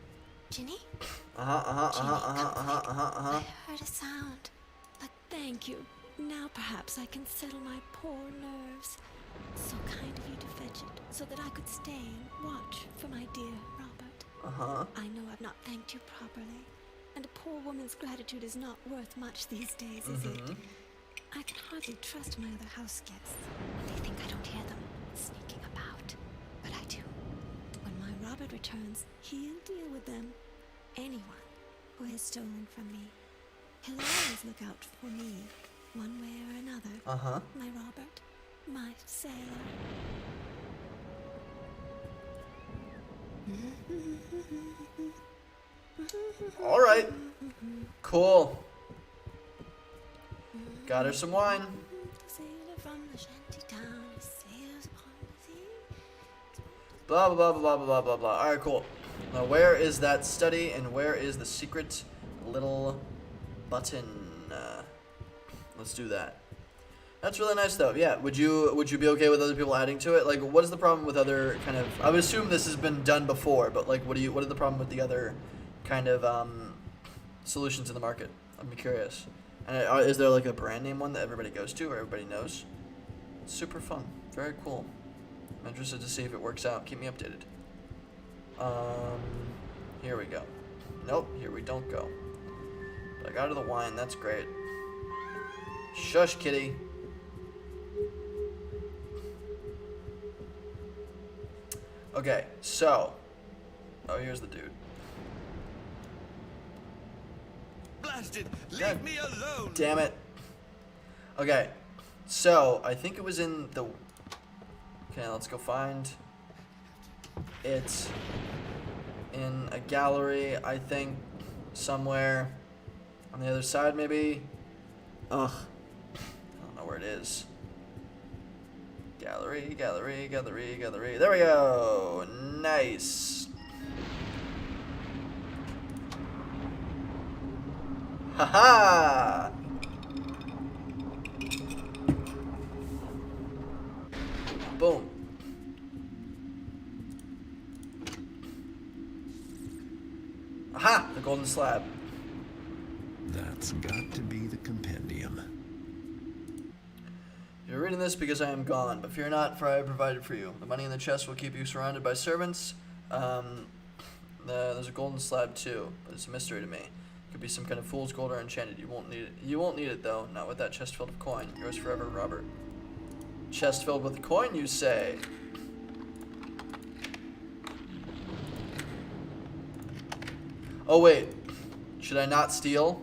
Ginny? Uh-huh. I heard a sound. But thank you. Now perhaps I can settle my poor nerves. So kind of you to fetch it, so that I could stay and watch for my dear Robert. Uh-huh. I know I've not thanked you properly, and a poor woman's gratitude is not worth much these days, is it? I can hardly trust my other house guests. They think I don't hear them sneaking about, but I do. When my Robert returns, he'll deal with them. Anyone who has stolen from me. He'll always look out for me, one way or another. Uh-huh. My Robert, my sailor. All right. Cool. Got her some wine. Sailor from the shanty town, he sails upon the sea. Blah, blah, blah, blah, blah, blah, blah. All right, cool. Now, where is that study and where is the secret little button? Let's do that. That's really nice, though. Yeah. Would you be okay with other people adding to it? Like, what is the problem with other kind of? I would assume this has been done before, but like, what are the problem with the other kind of solutions in the market? I'm curious. And is there like a brand name one that everybody goes to or everybody knows? It's super fun. Very cool. I'm interested to see if it works out. Keep me updated. Here we go. Nope, here we don't go. But I got her the wine. That's great. Shush, kitty. Okay, so. Oh, here's the dude. Blasted! Leave God me alone! Damn it. Okay, so I think it was in the. Okay, let's go find it in a gallery, I think, somewhere on the other side, maybe. Ugh. I don't know where it is. Gallery. There we go. Nice. Haha! Boom. Aha! The golden slab. That's got to be the compendium. You're reading this because I am gone, but fear not, for I have provided for you. The money in the chest will keep you surrounded by servants. There's a golden slab too, but it's a mystery to me. It could be some kind of fool's gold or enchanted. You won't need it. You won't need it though. Not with that chest filled with coin. Yours forever, Robert. Chest filled with coin, you say? Oh wait, should I not steal?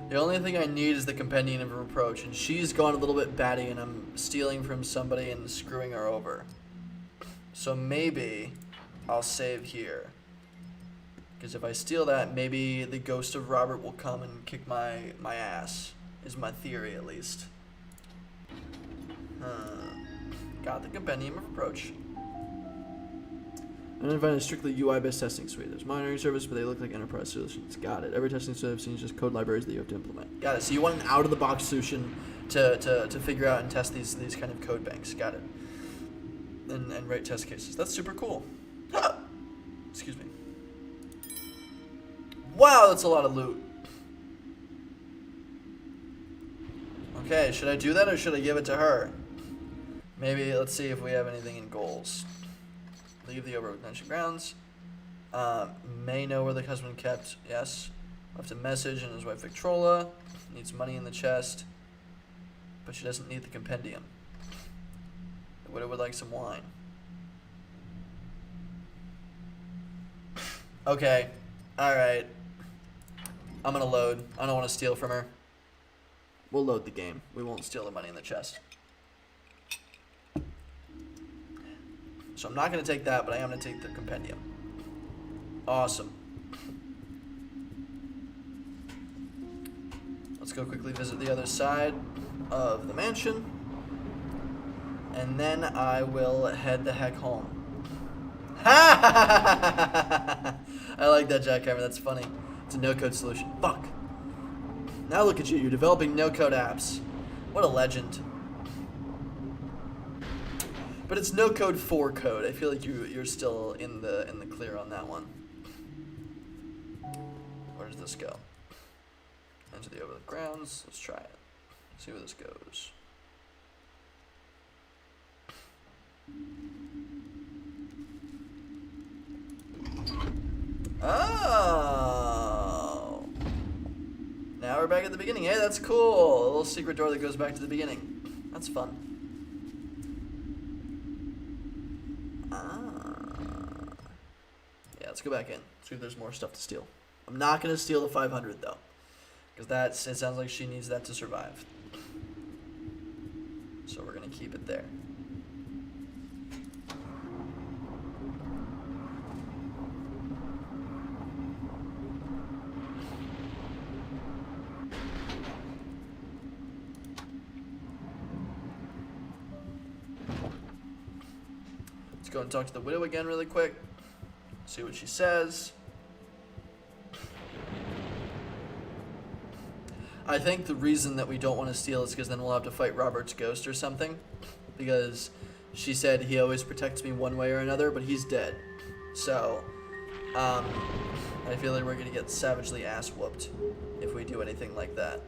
The only thing I need is the Compendium of Reproach, and she's gone a little bit batty, and I'm stealing from somebody and screwing her over. So maybe I'll save here. Because if I steal that, maybe the ghost of Robert will come and kick my ass, is my theory at least. Got the Compendium of Reproach. I didn't find a strictly UI-based testing suite. There's monitoring service, but they look like enterprise solutions. Got it. Every testing suite I've seen is just code libraries that you have to implement. Got it. So you want an out-of-the-box solution to figure out and test these kind of code banks. Got it. And write test cases. That's super cool. Excuse me. Wow, that's a lot of loot. Okay, should I do that or should I give it to her? Maybe, let's see if we have anything in goals. Leave the overlooked mentioned grounds. May know where the husband kept. Yes. Left a message and his wife Victrola. Needs money in the chest. But she doesn't need the compendium. The widow would like some wine. Okay. Alright. I'm gonna load. I don't want to steal from her. We'll load the game. We won't steal the money in the chest. So I'm not going to take that, but I am going to take the compendium. Awesome. Let's go quickly visit the other side of the mansion. And then I will head the heck home. I like that, jackhammer. That's funny. It's a no-code solution. Fuck. Now look at you. You're developing no-code apps. What a legend. But it's no code for code. I feel like you're still in the clear on that one. Where does this go? Into the over the grounds. Let's try it. See where this goes. Oh. Now we're back at the beginning. Hey, that's cool. A little secret door that goes back to the beginning. That's fun. Yeah, let's go back in. See if there's more stuff to steal. I'm not going to steal the 500 though. Because it sounds like she needs that to survive. So we're going to keep it there. Let's go and talk to the widow again really quick. See what she says. I think the reason that we don't want to steal is because then we'll have to fight Robert's ghost or something. Because she said he always protects me one way or another, but he's dead. So, I feel like we're going to get savagely ass whooped if we do anything like that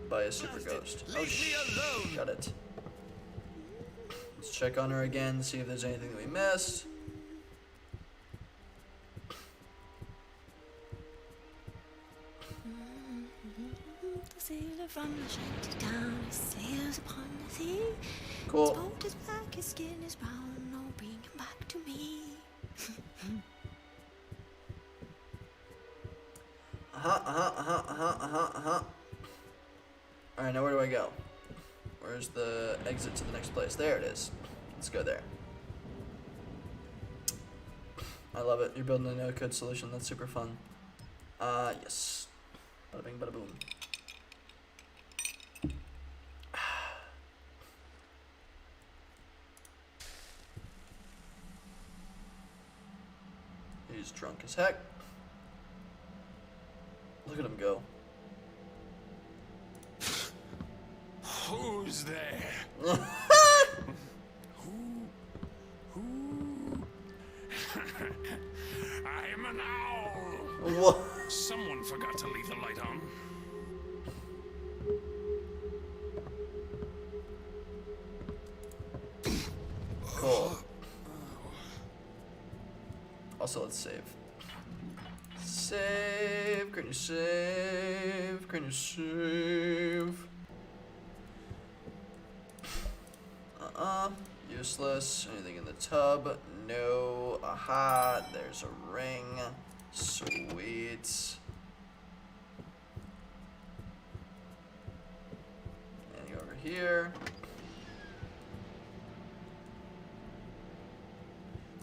by a super ghost. Oh, shut it. Let's check on her again, see if there's anything that we missed. The sailor from the shanty town, he sails upon the sea. Cool. His boat is black, his skin is brown, oh, bring him back to me. Alright, now where do I go? Where's the exit to the next place? There it is. Let's go there. I love it. You're building a no-code solution. That's super fun. Yes. Bada bing, bada boom. He's drunk as heck. Look at him go. Who's there? Who? I am an owl. What? Someone forgot to leave the light on. Cool. Also, let's save. Save. Can you save? Can you save? Useless. Anything in the tub? No. Aha. There's a ring. Sweet. And go over here.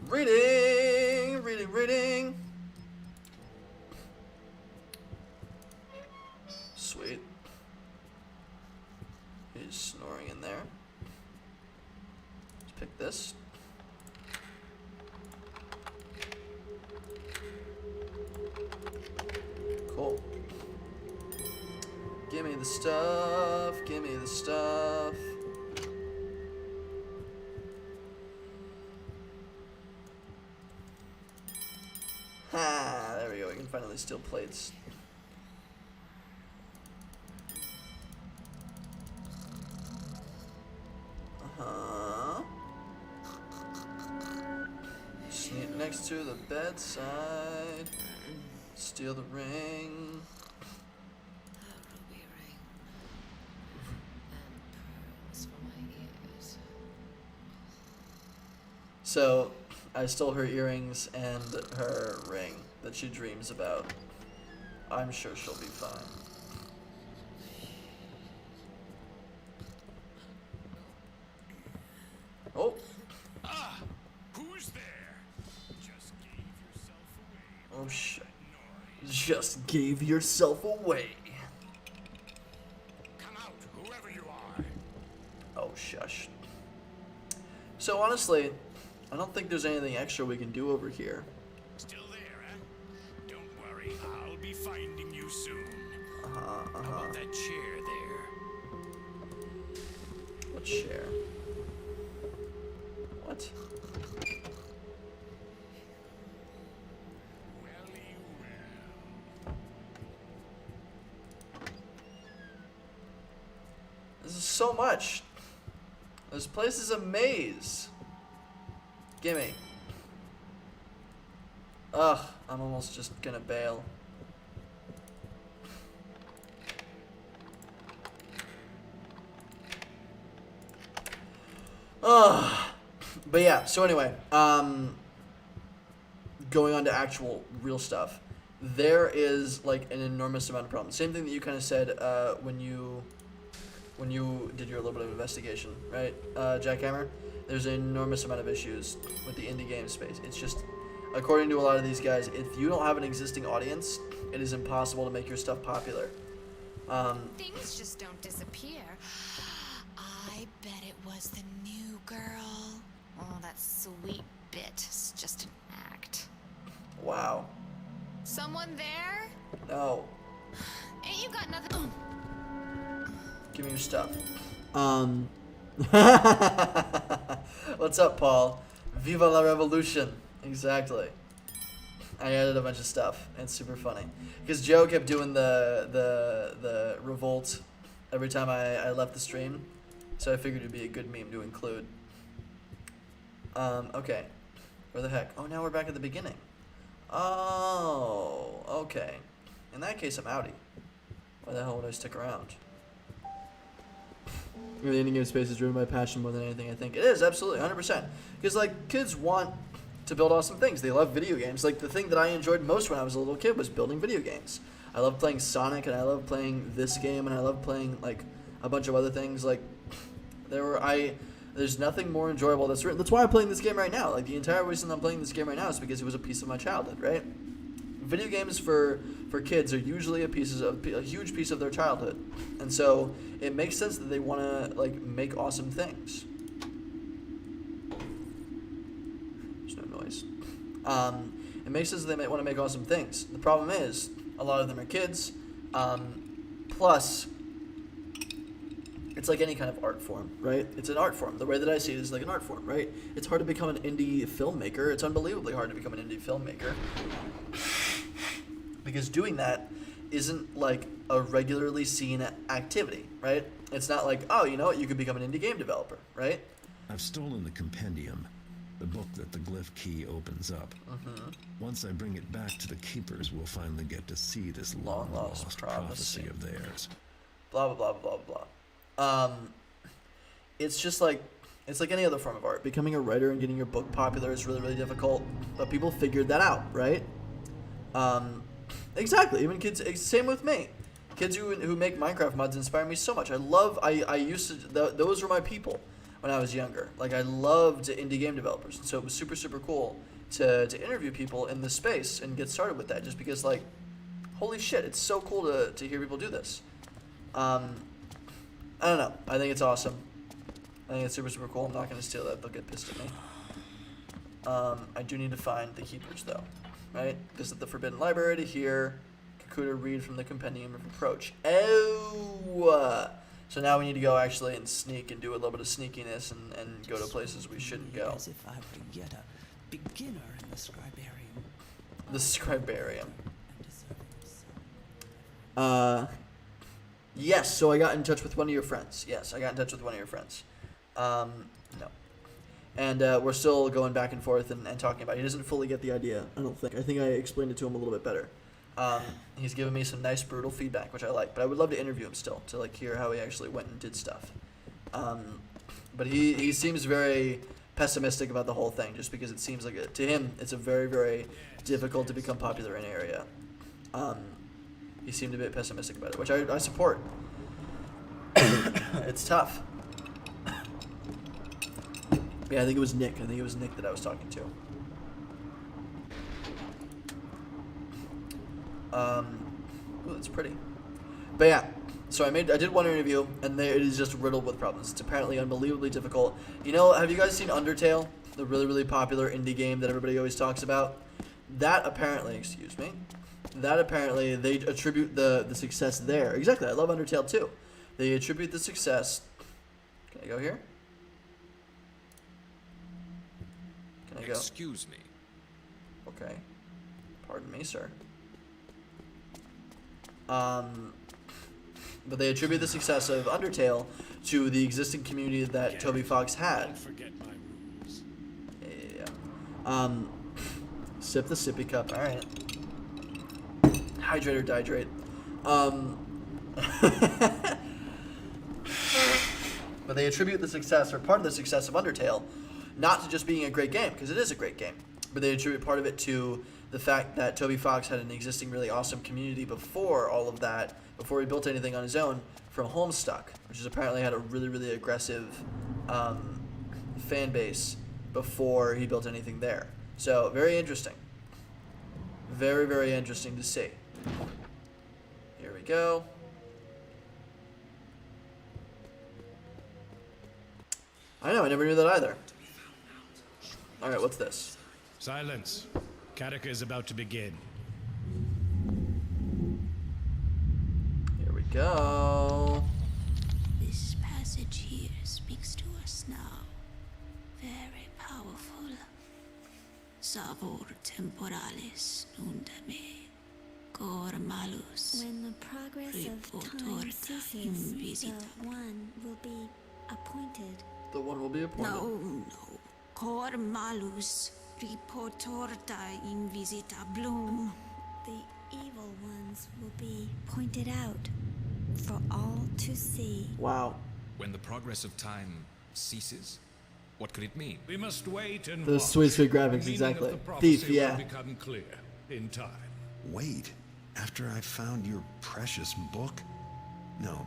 Reading. Reading. Reading. Sweet. He's snoring in there. Let's pick this. Cool. Give me the stuff. Give me the stuff. Ha! There we go. We can finally steal plates. Sneak next to the bedside. Steal the ring. A ruby ring. And pearls for my ears. So, I stole her earrings and her ring. that she dreams about. I'm sure she'll be fine. Oh. Ah, who's there? Just gave yourself away. Oh shit. Just gave yourself away. Come out, whoever you are. Oh shush. So honestly, I don't think there's anything extra we can do over here. Still there, huh? Don't worry, I'll be finding you soon. Uh-huh. How about that chair there? What chair? What? Welly well. This is so much. This place is a maze. Gimme. Ugh, I'm almost just gonna bail. Ugh. But yeah, so anyway, going on to actual real stuff. There is like an enormous amount of problems. Same thing that you kind of said when you did your little bit of investigation, right, Jackhammer? There's an enormous amount of issues with the indie game space. It's just, according to a lot of these guys, if you don't have an existing audience, it is impossible to make your stuff popular. Things just don't disappear. I bet it was the new girl. Oh, that sweet bit is just an act. Wow. Someone there? No. Ain't you got nothing? Give me your stuff. What's up, Paul? Viva la revolution. Exactly. I added a bunch of stuff. It's super funny. Because Joe kept doing the revolt every time I left the stream. So I figured it'd be a good meme to include. Okay. Where the heck? Oh, now we're back at the beginning. Oh, okay. In that case, I'm outie. Why the hell would I stick around? The indie game space is driven by passion more than anything, I think. It is, absolutely, 100%. Because, like, kids want to build awesome things. They love video games. Like, the thing that I enjoyed most when I was a little kid was building video games. I loved playing Sonic, and I loved playing this game, and I loved playing, like, a bunch of other things. Like, there's nothing more enjoyable that's written. That's why I'm playing this game right now. Like, the entire reason I'm playing this game right now is because it was a piece of my childhood, right? Video games for kids are usually a huge piece of their childhood, and so it makes sense that they want to like make awesome things. There's no noise. It makes sense that they might want to make awesome things. The problem is a lot of them are kids. Plus, it's like any kind of art form, right? It's an art form. The way that I see it is like an art form, right? It's hard to become an indie filmmaker. It's unbelievably hard to become an indie filmmaker. Because doing that isn't like a regularly seen activity, right? It's not like, oh, you know what, you could become an indie game developer, right? I've stolen the compendium, the book that the glyph key opens up. Mm-hmm. Once I bring it back to the keepers, we'll finally get to see this long-lost prophecy of theirs. Blah, blah, blah, blah, blah, blah. It's just like, it's like any other form of art. Becoming a writer and getting your book popular is really, really difficult, but people figured that out, right? Exactly. Even kids, same with me. Kids who make Minecraft mods inspire me so much. I used to, those were my people when I was younger. Like, I loved indie game developers. And so it was super, super cool to interview people in this space and get started with that, just because, like, holy shit, it's so cool to hear people do this. I don't know. I think it's awesome. I think it's super, super cool. I'm not going to steal that. They'll get pissed at me. I do need to find the keepers, though. Right? Visit the Forbidden Library to hear Kakuta read from the Compendium of Approach. Oh! So now we need to go actually and sneak and do a little bit of sneakiness and go to places we shouldn't go. As if I were yet a beginner in the scribarium. The scribarium. Yes, so I got in touch with one of your friends. Yes, I got in touch with one of your friends. No. And we're still going back and forth and talking about it. He doesn't fully get the idea, I don't think. I think I explained it to him a little bit better. He's given me some nice, brutal feedback, which I like. But I would love to interview him still, to like hear how he actually went and did stuff. But he seems very, pessimistic about the whole thing, just because it seems like to him it's a very, very difficult to become popular in an area. He seemed a bit pessimistic about it, which I support. It's tough. Yeah, I think it was Nick. I think it was Nick that I was talking to. Ooh, that's pretty. But yeah, so I did one interview, and it is just riddled with problems. It's apparently unbelievably difficult. You know, have you guys seen Undertale, the really, really popular indie game that everybody always talks about? That apparently, they attribute the success there. Exactly, I love Undertale too. They attribute the success. Can I go here? Can I go? Excuse me. Okay. Pardon me, sir. But they attribute the success of Undertale to the existing community that Toby Fox had. Don't forget my rules. Yeah. Sip the sippy cup. All right. Hydrate or dihydrate. But they attribute the success, or part of the success of Undertale, not to just being a great game, because it is a great game, but they attribute part of it to the fact that Toby Fox had an existing really awesome community before all of that, before he built anything on his own, from Homestuck, which is apparently had a really, really aggressive fan base before he built anything there. So, very interesting. Very, very interesting to see. Here we go. I know, I never knew that either. Alright, what's this? Silence. Kataka is about to begin. Here we go. This passage here speaks to us now. Very powerful. Savor temporalis nundame. Cor malus. When the progress of time ceases, the one will be appointed. The one will be appointed. No. Cor malus. Reportorta invisita bloom. The evil ones will be pointed out for all to see. Wow. When the progress of time ceases? What could it mean? We must wait and Those watch. sweet, sweet graphics, The meaning exactly. of the prophecy Thief, yeah. will become clear in time. Wait, after I found your precious book? No.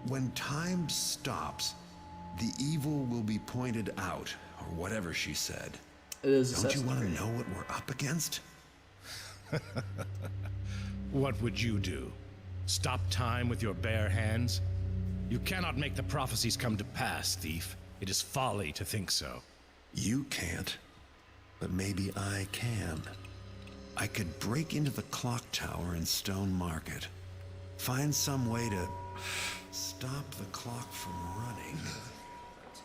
When time stops, the evil will be pointed out, or whatever she said. It is Don't you Assassin's want to Creed. know what we're up against? What would you do? Stop time with your bare hands? You cannot make the prophecies come to pass, thief. It is folly to think so. You can't, but maybe I can. I could break into the clock tower in Stone Market, find some way to stop the clock from running.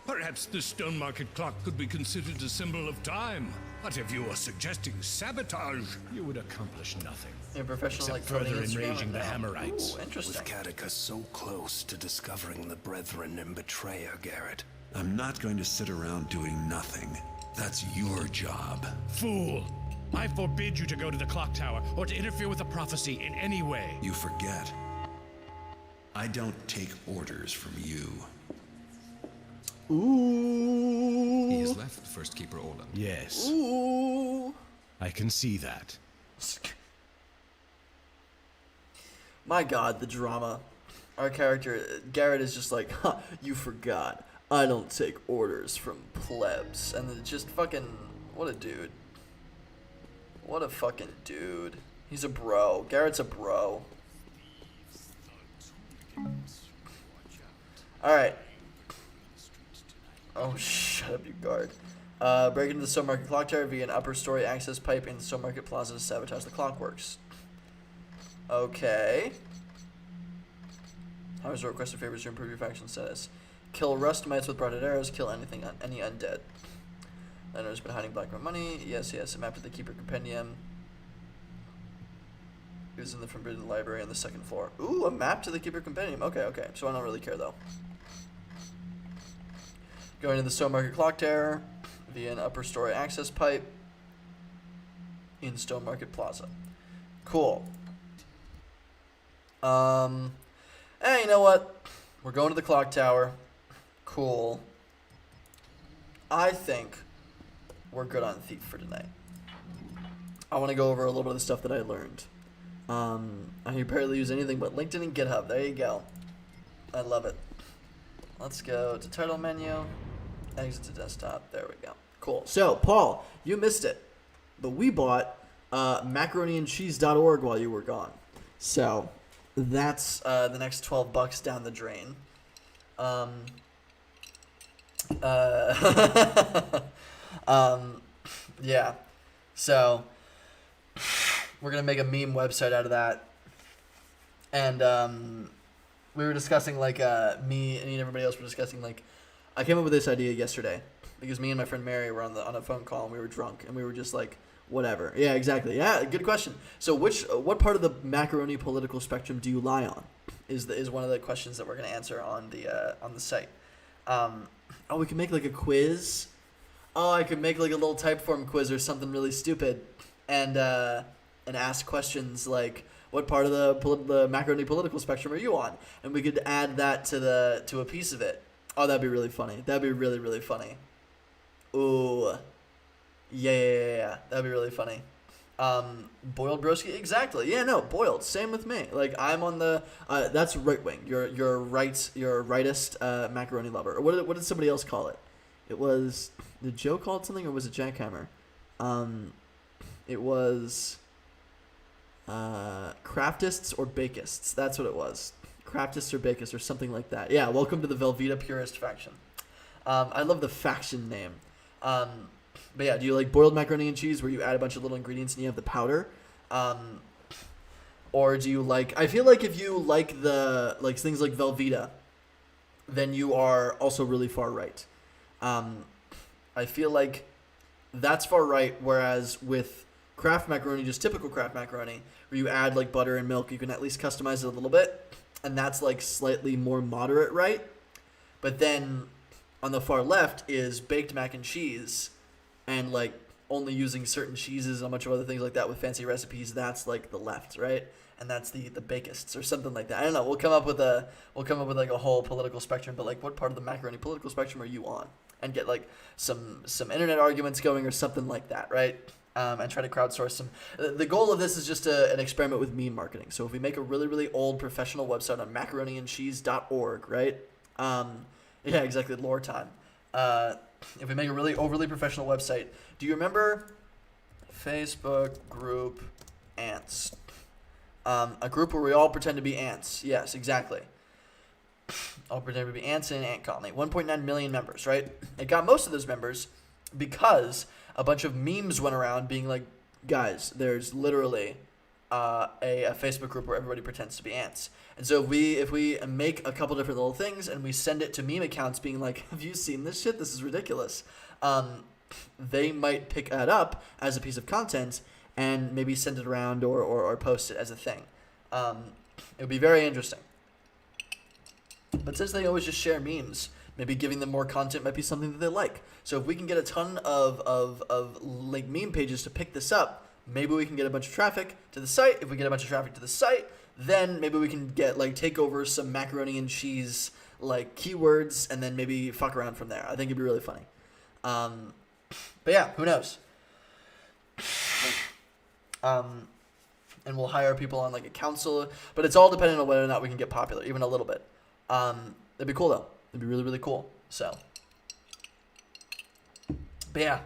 Perhaps the stone market clock could be considered a symbol of time. But if you are suggesting sabotage, you would accomplish nothing. You're professional, Except like, further coding Instagram enraging the right now. Hammerites. Ooh, interesting. With Kataka so close to discovering the Brethren and betrayer, Garrett. I'm not going to sit around doing nothing. That's your job. Fool! I forbid you to go to the clock tower or to interfere with the prophecy in any way. You forget. I don't take orders from you. Ooh. He has left, First Keeper Olin. Yes, Ooh. I can see that. My God, the drama. Our character, Garrett, is just like, huh, you forgot. I don't take orders from plebs. And it's just fucking, what a dude. What a fucking dude. He's a bro. Garrett's a bro. Alright. Oh, shut up, you guard. Break into the Stone Market Clock Tower via an upper story access pipe in the Stone Market Plaza to sabotage the clockworks. Okay. Hours requested favors to improve your faction status. Kill rust mites with broadened arrows. Kill anything on any undead. Landowner's been hiding black money. Yes. A map to the Keeper Compendium. It was in the Forbidden Library on the second floor. Ooh, a map to the Keeper Compendium. Okay. So I don't really care though. Going to the Stone Market Clock Tower via an upper story access pipe in Stone Market Plaza. Cool. Hey, you know what? We're going to the clock tower. Cool. I think we're good on Thief for tonight. I want to go over a little bit of the stuff that I learned. I can barely use anything but LinkedIn and GitHub. There you go. I love it. Let's go to title menu, exit to desktop. There we go. Cool. So, Paul, you missed it, but we bought macaroniandcheese.org while you were gone. So, that's the next $12 down the drain. Yeah. So, we're going to make a meme website out of that. And we were discussing, like, me and everybody else were discussing, like, I came up with this idea yesterday because me and my friend Mary were on a phone call and we were drunk and we were just like, whatever. Yeah, exactly. Yeah, good question. So what part of the macaroni political spectrum do you lie on is one of the questions that we're going to answer on the site. We can make, like, a quiz. I could make, like, a little Typeform quiz or something really stupid and ask questions like, what part of the macaroni political spectrum are you on? And we could add that to a piece of it. Oh, that'd be really funny. That'd be really, really funny. Ooh. Yeah. That'd be really funny. Boiled broski? Exactly. Yeah, no, boiled. Same with me. Like, I'm on the that's right wing. You're rightist macaroni lover. Or what did somebody else call it? It was, did Joe call it something or was it Jackhammer? It was craftists or bakists. That's what it was. Craftists or bakists or something like that. Yeah, welcome to the Velveeta Purist faction. I love the faction name. But yeah, do you like boiled macaroni and cheese where you add a bunch of little ingredients and you have the powder? Or do you like, I feel like if you like things like Velveeta, then you are also really far right. I feel like that's far right, whereas with Kraft macaroni, just typical Kraft macaroni, where you add like butter and milk, you can at least customize it a little bit, and that's like slightly more moderate right. But then on the far left is baked mac and cheese, and like only using certain cheeses and a bunch of other things like that with fancy recipes. That's like the left, right? And that's the bakists or something like that. I don't know. We'll come up with like a whole political spectrum, but like what part of the macaroni political spectrum are you on? And get like some internet arguments going or something like that, right? And try to crowdsource some. The goal of this is just an experiment with meme marketing. So if we make a really, really old professional website on macaroniandcheese.org, right? Yeah, exactly. Lore time. If we make a really overly professional website, do you remember Facebook group ants? A group where we all pretend to be ants. Yes, exactly. All pretend to be ants in an ant colony. 1.9 million members, right? It got most of those members because a bunch of memes went around being like, guys, there's literally a Facebook group where everybody pretends to be ants. And so if we make a couple different little things and we send it to meme accounts being like, have you seen this shit? This is ridiculous. They might pick that up as a piece of content and maybe send it around or post it as a thing. It would be very interesting. But since they always just share memes, maybe giving them more content might be something that they like. So if we can get a ton of like meme pages to pick this up, maybe we can get a bunch of traffic to the site. If we get a bunch of traffic to the site, then maybe we can get like take over some macaroni and cheese like keywords and then maybe fuck around from there. I think it'd be really funny. But yeah, who knows? And we'll hire people on like a council, but it's all dependent on whether or not we can get popular, even a little bit. That'd be cool though. It'd be really, really cool. So, but yeah,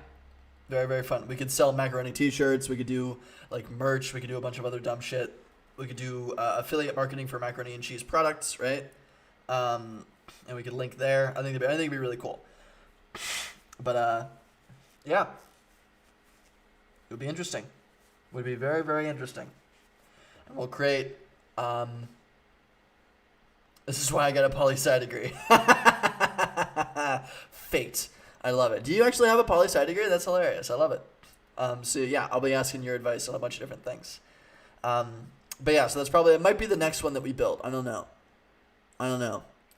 very, very fun. We could sell macaroni t-shirts. We could do like merch. We could do a bunch of other dumb shit. We could do affiliate marketing for macaroni and cheese products, right? And we could link there. I think it'd be really cool. But yeah, it would be interesting. It would be very, very interesting. And we'll create. This is why I got a poli-sci degree. Fate. I love it. Do you actually have a poli-sci degree? That's hilarious. I love it. So yeah, I'll be asking your advice on a bunch of different things. But yeah, so it might be the next one that we build. I don't know.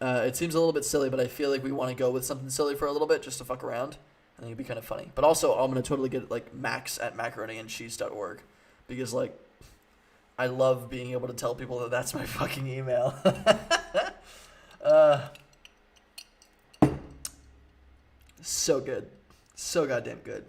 It seems a little bit silly, but I feel like we want to go with something silly for a little bit just to fuck around. I think it'd be kind of funny. But also, I'm going to totally get like max@macaroniandcheese.org because like I love being able to tell people that that's my fucking email. So good. So goddamn good.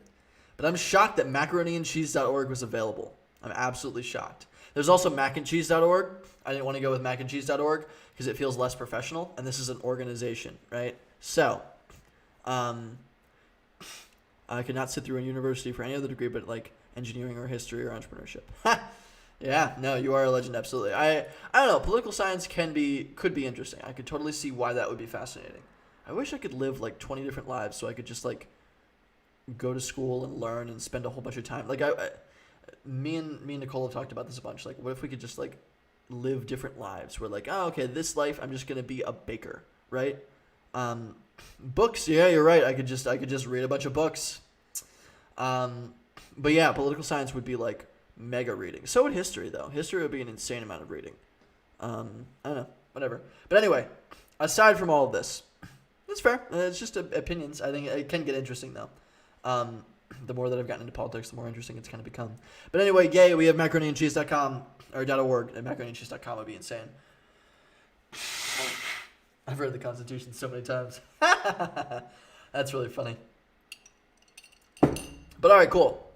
But I'm shocked that macaroniandcheese.org was available. I'm absolutely shocked. There's also macandcheese.org. I didn't want to go with macandcheese.org because it feels less professional, and this is an organization, right? So, I could not sit through a university for any other degree but like engineering or history or entrepreneurship. Yeah, no, you are a legend, absolutely. I don't know, political science could be interesting. I could totally see why that would be fascinating. I wish I could live like 20 different lives so I could just like go to school and learn and spend a whole bunch of time. Like me and Nicole have talked about this a bunch. Like, what if we could just like live different lives? We're like, oh, okay, this life I'm just gonna be a baker, right? Books, yeah, you're right. I could just read a bunch of books. But yeah, political science would be like mega reading. So would history, though. History would be an insane amount of reading. I don't know, whatever. But anyway, aside from all of this, it's fair. It's just opinions. I think it can get interesting though. The more that I've gotten into politics, the more interesting it's kind of become. But anyway, yay, we have macaroniandcheese.com or .org, and macaroniandcheese.com would be insane. I've read the Constitution so many times. That's really funny. But all right, cool.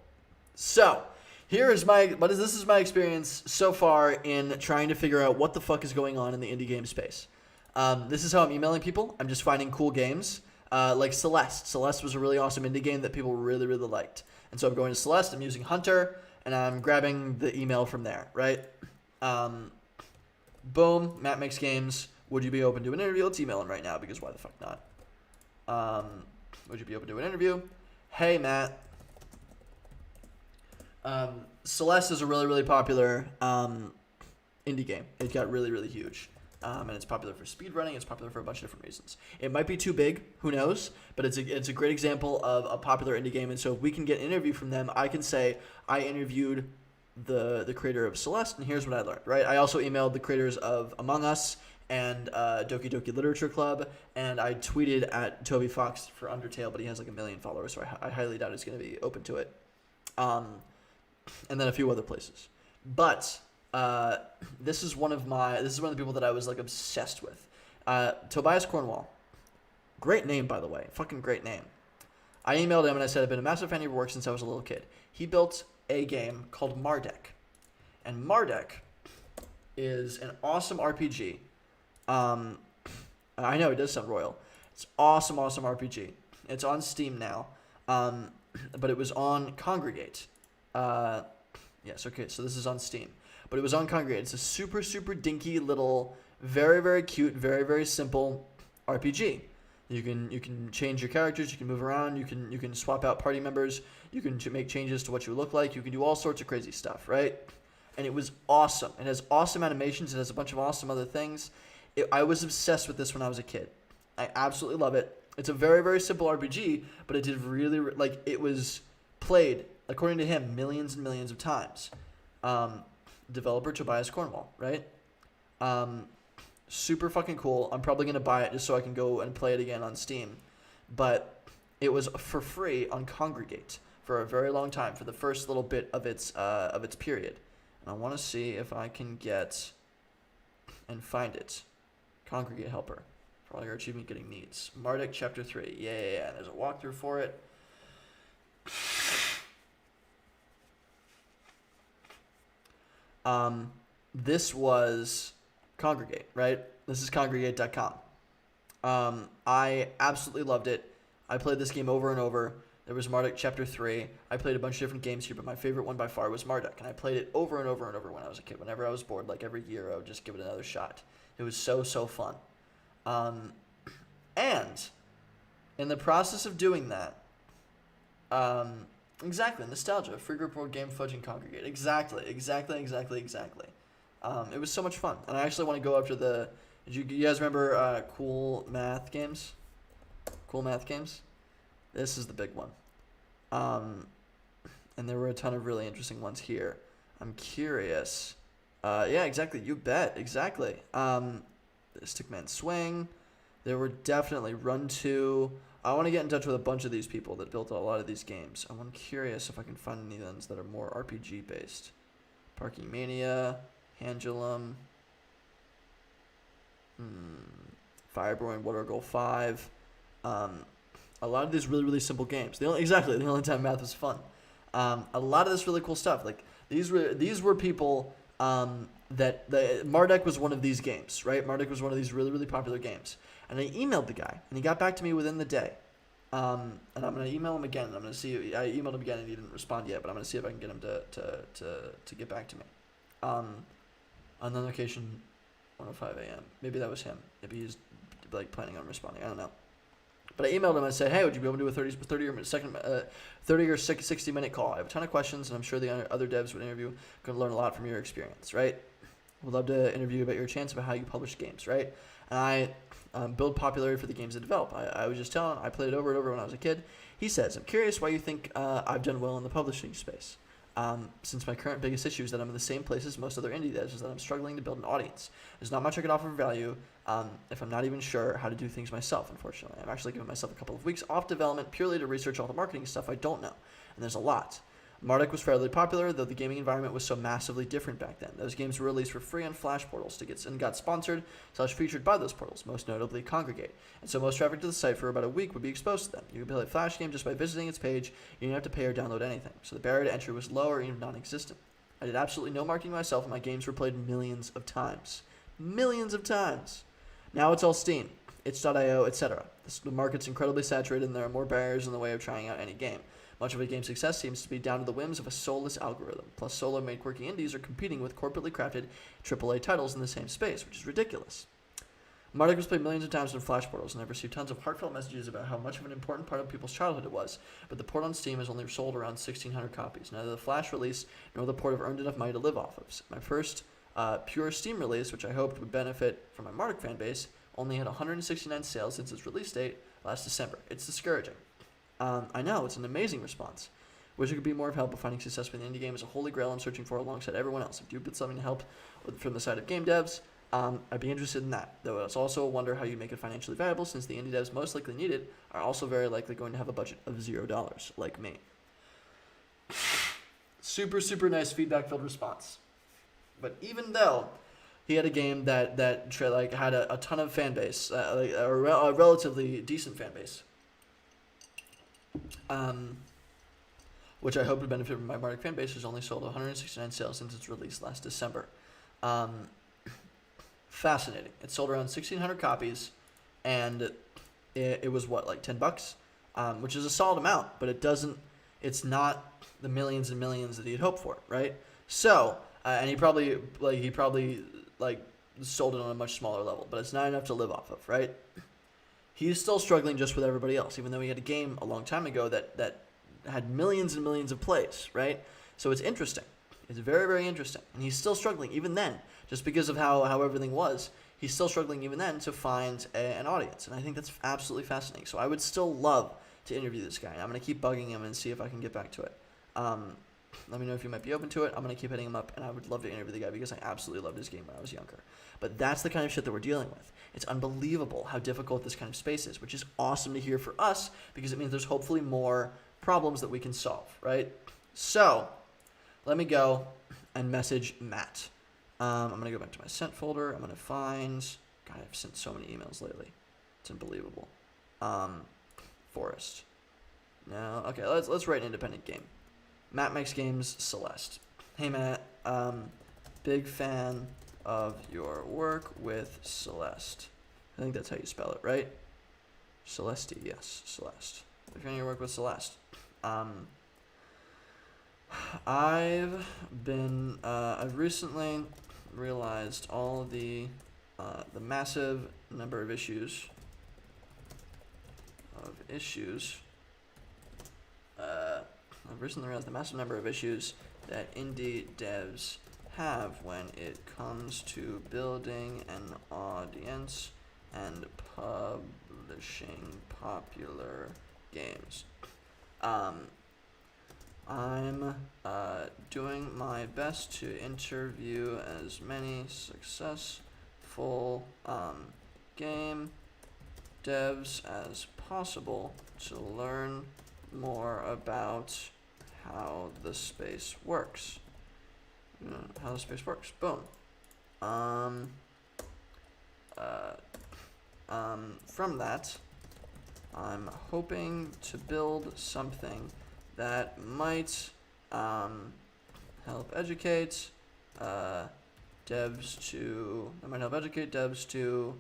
So this is my experience so far in trying to figure out what the fuck is going on in the indie game space. This is how I'm emailing people. I'm just finding cool games. Like Celeste. Celeste was a really awesome indie game that people really, really liked. And so I'm going to Celeste, I'm using Hunter, and I'm grabbing the email from there, right? Boom, Matt makes games. Would you be open to an interview? Let's email him right now because why the fuck not? Would you be open to an interview? Hey, Matt. Celeste is a really, really popular indie game. It got really, really huge. And it's popular for speedrunning. It's popular for a bunch of different reasons. It might be too big, who knows? But it's a great example of a popular indie game. And so if we can get an interview from them, I can say I interviewed the creator of Celeste, and here's what I learned. Right? I also emailed the creators of Among Us and Doki Doki Literature Club, and I tweeted at Toby Fox for Undertale, but he has like 1 million followers, so I highly doubt he's going to be open to it. And then a few other places, but. This is one of the people that I was like obsessed with. Tobias Cornwall. Great name, by the way. Fucking great name. I emailed him and I said I've been a massive fan of your work since I was a little kid. He built a game called Mardek. And Mardek is an awesome RPG. I know it does sound royal. It's awesome RPG. It's on Steam now. But it was on Congregate. Yes, okay, so this is on Steam. But it was on Congregate. It's a super, super dinky little, very, very cute, very, very simple RPG. You can change your characters. You can move around. You can swap out party members. You can make changes to what you look like. You can do all sorts of crazy stuff, right? And it was awesome. It has awesome animations. It has a bunch of awesome other things. I was obsessed with this when I was a kid. I absolutely love it. It's a very, very simple RPG, but it did really, like, it was played, according to him, millions and millions of times. Developer Tobias Cornwall, right? Super fucking cool. I'm probably going to buy it just so I can go and play it again on Steam. But it was for free on Congregate for a very long time, for the first little bit of its period. And I want to see if I can get and find it. Congregate Helper. For all your achievement getting needs. Mardek Chapter 3. Yeah. There's a walkthrough for it. This was Congregate, right? This is congregate.com. I absolutely loved it. I played this game over and over. There was Mardek Chapter 3. I played a bunch of different games here, but my favorite one by far was Mardek. And I played it over and over and over when I was a kid. Whenever I was bored, like every year, I would just give it another shot. It was so, so fun. And in the process of doing that, exactly, nostalgia, free group board game, fudge, and Congregate. Exactly. It was so much fun, and I actually want to go after the. You guys remember Cool Math Games? This is the big one. And there were a ton of really interesting ones here. I'm curious. Yeah, exactly. You bet. Exactly. Stickman Swing. There were definitely Run 2. I want to get in touch with a bunch of these people that built a lot of these games. I'm curious if I can find any ones that are more RPG based. Parking Mania, Handulum, Fireborn, Water Goal 5. A lot of these really, really simple games. The only time math was fun. A lot of this really cool stuff. Like these were people Marduk was one of these games, right? Marduk was one of these really, really popular games. And I emailed the guy, and he got back to me within the day. And I'm gonna email him again. I'm gonna see. I emailed him again, and he didn't respond yet. But I'm gonna see if I can get him to get back to me. On another occasion, 1:05 a.m. Maybe that was him. Maybe he's like planning on responding. I don't know. But I emailed him and said, hey, would you be able to do a 30 or 60 minute call? I have a ton of questions, and I'm sure the other devs would interview going to learn a lot from your experience, right? Would love to interview you about your chance about how you publish games, right? And I build popularity for the games I develop. I was just telling him, I played it over and over when I was a kid. He says, I'm curious why you think I've done well in the publishing space. Since my current biggest issue is that I'm in the same place as most other indie devs, is that I'm struggling to build an audience. There's not much I could offer for value if I'm not even sure how to do things myself, unfortunately. I've actually given myself a couple of weeks off development purely to research all the marketing stuff I don't know, and there's a lot. Marduk was fairly popular, though the gaming environment was so massively different back then. Those games were released for free on Flash portals and got sponsored / featured by those portals, most notably Congregate. And so most traffic to the site for about a week would be exposed to them. You could play a Flash game just by visiting its page. You didn't have to pay or download anything. So the barrier to entry was low or even non-existent. I did absolutely no marketing myself, and my games were played millions of times. Millions of times. Now it's all Steam, itch.io, etc. The market's incredibly saturated, and there are more barriers in the way of trying out any game. Much of a game's success seems to be down to the whims of a soulless algorithm. Plus, solo-made quirky indies are competing with corporately crafted AAA titles in the same space, which is ridiculous. Marduk was played millions of times in Flash portals, and I've received tons of heartfelt messages about how much of an important part of people's childhood it was, but the port on Steam has only sold around 1,600 copies. Neither the Flash release nor the port have earned enough money to live off of. My first pure Steam release, which I hoped would benefit from my Marduk fan base, only had 169 sales since its release date last December. It's discouraging. I know, it's an amazing response. Wish it could be more of help, but finding success with an indie game is a holy grail I'm searching for alongside everyone else. If you've been something to help from the side of game devs, I'd be interested in that. Though it's also a wonder how you make it financially viable, since the indie devs most likely need it are also very likely going to have a budget of $0, like me. Super, super nice feedback-filled response. But even though he had a game that had a ton of fan base, a relatively decent fan base, which I hope would benefit from my Marduk fan base, has only sold 169 sales since its release last December. Fascinating. It sold around 1,600 copies, and it was what, like $10, which is a solid amount, but it's not the millions and millions that he had hoped for, right? So, and he probably sold it on a much smaller level, but it's not enough to live off of, right? He's still struggling just with everybody else, even though he had a game a long time ago that had millions and millions of plays, right? So it's interesting. It's very, very interesting. And he's still struggling even then, just because of how everything was. He's still struggling even then to find an audience. And I think that's absolutely fascinating. So I would still love to interview this guy. And I'm going to keep bugging him and see if I can get back to it. Let me know if you might be open to it. I'm going to keep hitting him up, and I would love to interview the guy because I absolutely loved his game when I was younger. But that's the kind of shit that we're dealing with. It's unbelievable how difficult this kind of space is, which is awesome to hear for us because it means there's hopefully more problems that we can solve, right? So let me go and message Matt. I'm going to go back to my sent folder. I'm going to find... God, I've sent so many emails lately. It's unbelievable. Forest. No, okay, let's write an independent game. Matt makes games, Celeste. Hey Matt, big fan of your work with Celeste. I think that's how you spell it, right? Celeste, yes, Celeste. Big fan of your work with Celeste. I've recently realized all the massive number of issues. I've recently realized the massive number of issues that indie devs have when it comes to building an audience and publishing popular games. I'm doing my best to interview as many successful game devs as possible to learn more about how the space works. Boom. From that, I'm hoping to build something that might help educate devs to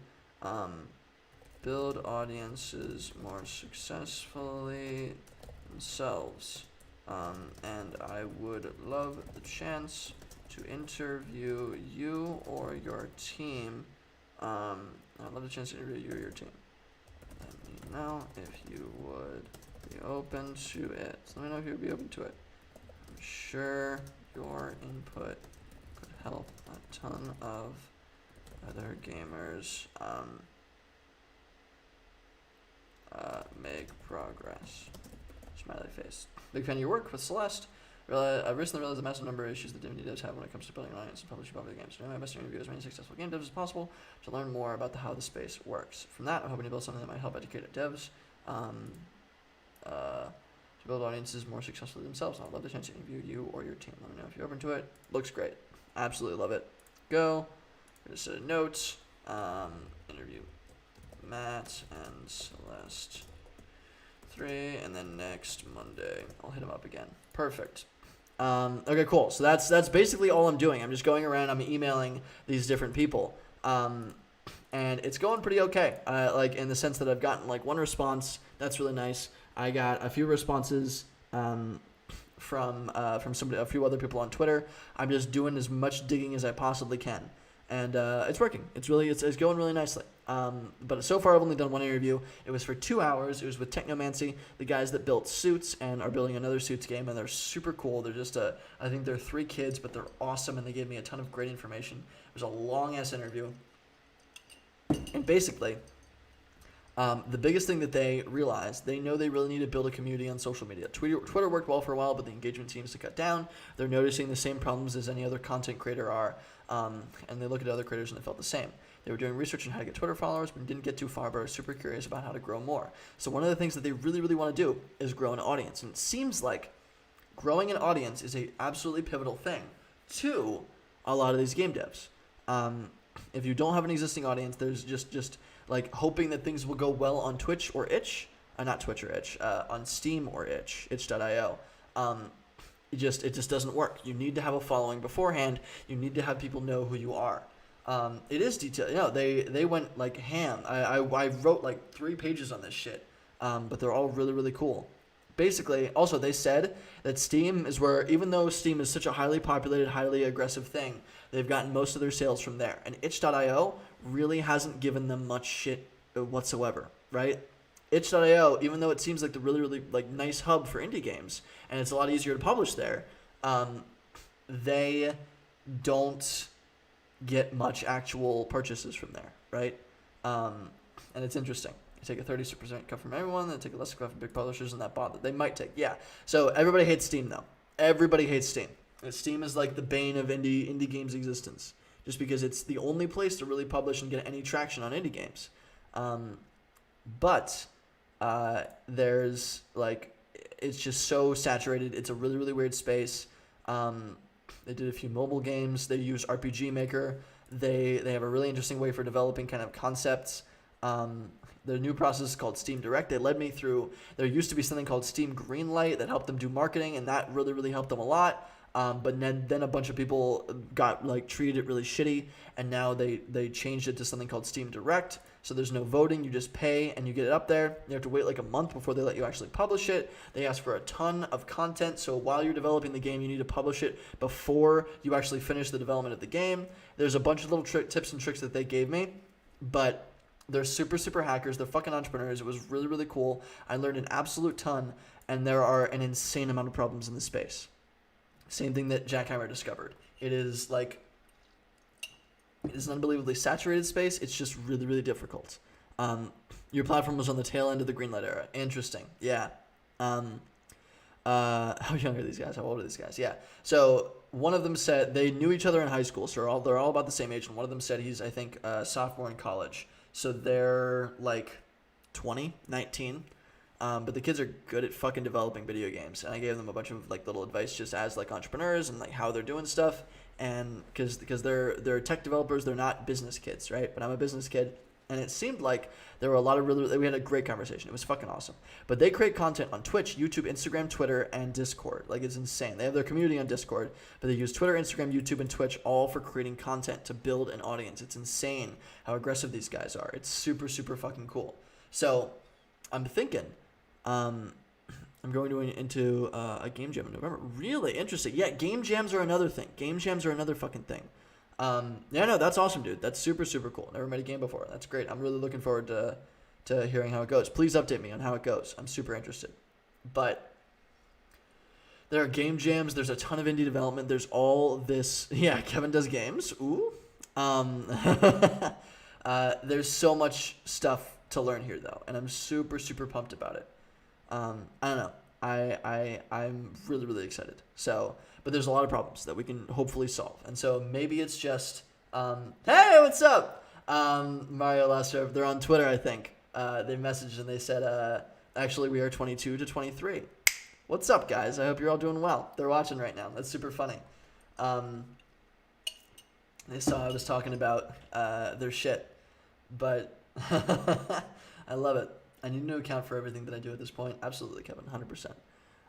build audiences more successfully themselves. And I would love the chance to interview you or your team. I'd love the chance to interview you or your team. Let me know if you would be open to it. Let me know if you would be open to it. I'm sure your input could help a ton of other gamers make progress. Smiley face. Big fan of your work with Celeste. I recently realized the massive number of issues that Divinity devs have when it comes to building an audience and publishing popular games. Doing my best to interview as many successful game devs as possible to learn more about how the space works. From that, I'm hoping to build something that might help educate devs to build audiences more successfully themselves. And I'd love the chance to interview you or your team. Let me know if you're open to it. Looks great. Absolutely love it. Go. I'm gonna set a note. Interview Matt and Celeste 3, and then next Monday I'll hit him up again. Perfect. Okay, cool. So that's basically all I'm doing. I'm just going around. I'm emailing these different people, and it's going pretty okay. Like in the sense that I've gotten like one response. That's really nice. I got a few responses from somebody, a few other people on Twitter. I'm just doing as much digging as I possibly can, and it's working. It's going really nicely. But so far I've only done one interview. It was for 2 hours. It was with Technomancy, the guys that built Suits and are building another Suits game, and they're super cool. They're just I think they're 3 kids, but they're awesome, and they gave me a ton of great information. It was a long ass interview, and basically the biggest thing that they realized, they know they really need to build a community on social media. Twitter worked well for a while, but the engagement seems to cut down. They're noticing the same problems as any other content creator are, and they look at other creators and they felt the same. They were doing research on how to get Twitter followers, but didn't get too far, but are super curious about how to grow more. So one of the things that they really, really want to do is grow an audience. And it seems like growing an audience is a absolutely pivotal thing to a lot of these game devs. If you don't have an existing audience, there's just like hoping that things will go well on Twitch or Itch, not Twitch or Itch, on Steam or Itch, itch.io. It just doesn't work. You need to have a following beforehand. You need to have people know who you are. It is detailed. You know, they went like ham. I wrote like 3 pages on this shit, but they're all really, really cool. Basically, also they said that Steam is where, even though Steam is such a highly populated, highly aggressive thing, they've gotten most of their sales from there. And itch.io really hasn't given them much shit whatsoever, right? Itch.io, even though it seems like the really, really like nice hub for indie games, and it's a lot easier to publish there, they don't get much actual purchases from there, right? And it's interesting. They take a 30% cut from everyone, then take a lesser cut from big publishers, and that bother. They might take, yeah. So everybody hates Steam, though. Everybody hates Steam. Steam is like the bane of indie games' existence, just because it's the only place to really publish and get any traction on indie games. But there's like, it's just so saturated. It's a really, really weird space. They did a few mobile games. They use RPG Maker. They have a really interesting way for developing kind of concepts. The new process is called Steam Direct. They led me through. There used to be something called Steam Greenlight that helped them do marketing, and that really, really helped them a lot. But then a bunch of people got like treated it really shitty, and now they changed it to something called Steam Direct. So there's no voting, you just pay and you get it up there. You have to wait like a month before they let you actually publish it. They ask for a ton of content, so while you're developing the game, you need to publish it before you actually finish the development of the game. There's a bunch of little tips and tricks that they gave me, but they're super, super hackers. They're fucking entrepreneurs. It was really, really cool. I learned an absolute ton, and there are an insane amount of problems in this space. Same thing that Jackhammer discovered. It is an unbelievably saturated space. It's just really, really difficult. Your platform was on the tail end of the Greenlight era. Interesting. Yeah. How young are these guys? How old are these guys? Yeah. So one of them said they knew each other in high school. So they're all about the same age. And one of them said he's, I think, a sophomore in college. So they're like 20, 19. But the kids are good at fucking developing video games, and I gave them a bunch of like little advice just as like entrepreneurs and like how they're doing stuff, and because they're tech developers, they're not business kids, right? But I'm a business kid, And it seemed like there were a lot of we had a great conversation. It was fucking awesome. But they create content on Twitch, YouTube, Instagram, Twitter, and Discord. Like, it's insane. They have their community on Discord, but they use Twitter, Instagram, YouTube, and Twitch all for creating content to build an audience. It's insane how aggressive these guys are. It's super, super fucking cool. So I'm thinking, I'm going into a game jam in November. Really interesting. Yeah, game jams are another thing. Game jams are another fucking thing. Yeah, no, that's awesome, dude. That's super, super cool. Never met a game before. That's great. I'm really looking forward to hearing how it goes. Please update me on how it goes. I'm super interested. But there are game jams. There's a ton of indie development. There's all this. Yeah, Kevin does games. Ooh. There's so much stuff to learn here, though, and I'm super, super pumped about it. I don't know. I'm really, really excited. So, but there's a lot of problems that we can hopefully solve. And so maybe it's just, hey, what's up? Mario Lastro, they're on Twitter, I think. They messaged and they said, actually, we are 22 to 23. What's up, guys? I hope you're all doing well. They're watching right now. That's super funny. They saw I was talking about their shit. But I love it. I need to account for everything that I do at this point. Absolutely, Kevin, 100%.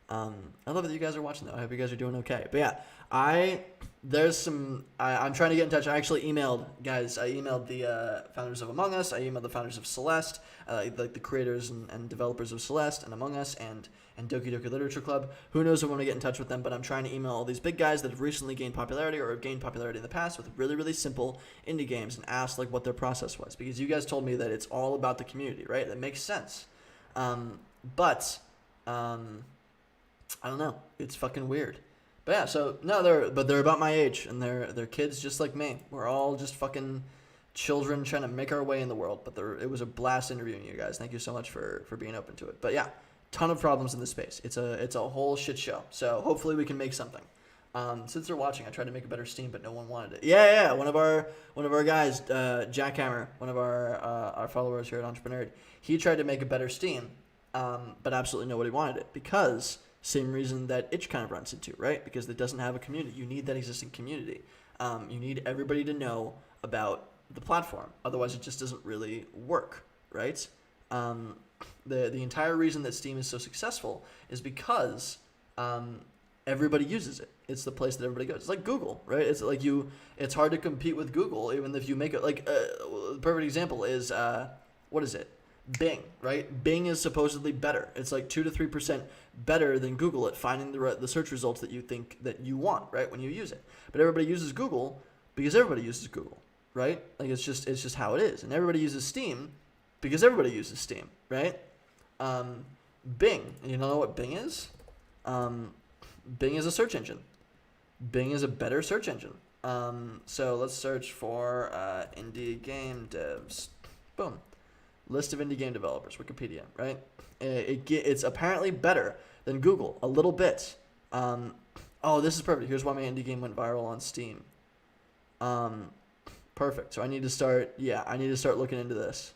I love that you guys are watching, though. I hope you guys are doing okay. But yeah, I'm trying to get in touch. I actually emailed, guys. I emailed the founders of Among Us. I emailed the founders of Celeste, like the creators and developers of Celeste and Among Us and Doki Doki Literature Club. Who knows if I want to get in touch with them, but I'm trying to email all these big guys that have recently gained popularity or have gained popularity in the past with really, really simple indie games and ask like what their process was. Because you guys told me that it's all about the community, right? That makes sense. But I don't know. It's fucking weird. But yeah, so no, they're about my age and they're kids just like me. We're all just fucking children trying to make our way in the world. But it was a blast interviewing you guys. Thank you so much for being open to it. But yeah, ton of problems in this space. It's a whole shit show. So hopefully we can make something. Since they're watching, I tried to make a better Steam, but no one wanted it. Yeah. One of our guys, Jackhammer, one of our followers here at Entrepreneur, he tried to make a better Steam, but absolutely nobody wanted it because same reason that itch kind of runs into, right? Because it doesn't have a community. You need that existing community. You need everybody to know about the platform. Otherwise, it just doesn't really work, right? The entire reason that Steam is so successful is because everybody uses it. It's the place that everybody goes. It's like Google, right? It's like it's hard to compete with Google even if you make it like the perfect example is what is it? Bing, right? Bing is supposedly better. It's like 2 to 3% better than Google at finding the search results that you think that you want, right? When you use it. But everybody uses Google because everybody uses Google, right? Like it's just how it is. And everybody uses Steam because everybody uses Steam, right? Bing, you know what Bing is? Bing is a search engine. Bing is a better search engine. So let's search for indie game devs. Boom. List of indie game developers, Wikipedia, right? It's apparently better than Google, a little bit. Oh, this is perfect. Here's why my indie game went viral on Steam. Perfect. So I need to start looking into this.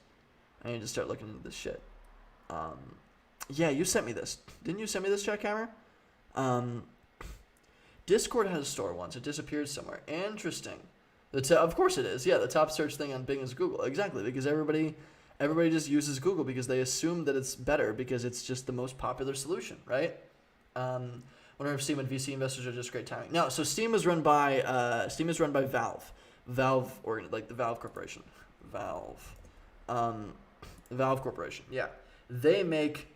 I need to start looking into this shit. Yeah, you sent me this. Didn't you send me this, Jackhammer? Discord had a store once. It disappeared somewhere. Interesting. Of course it is. Yeah, the top search thing on Bing is Google. Exactly, because everybody just uses Google because they assume that it's better because it's just the most popular solution, right? Whenever if Steam and VC investors are just great timing. No, so Steam is run by Valve. Valve, or like the Valve Corporation. Valve Corporation. Yeah, they make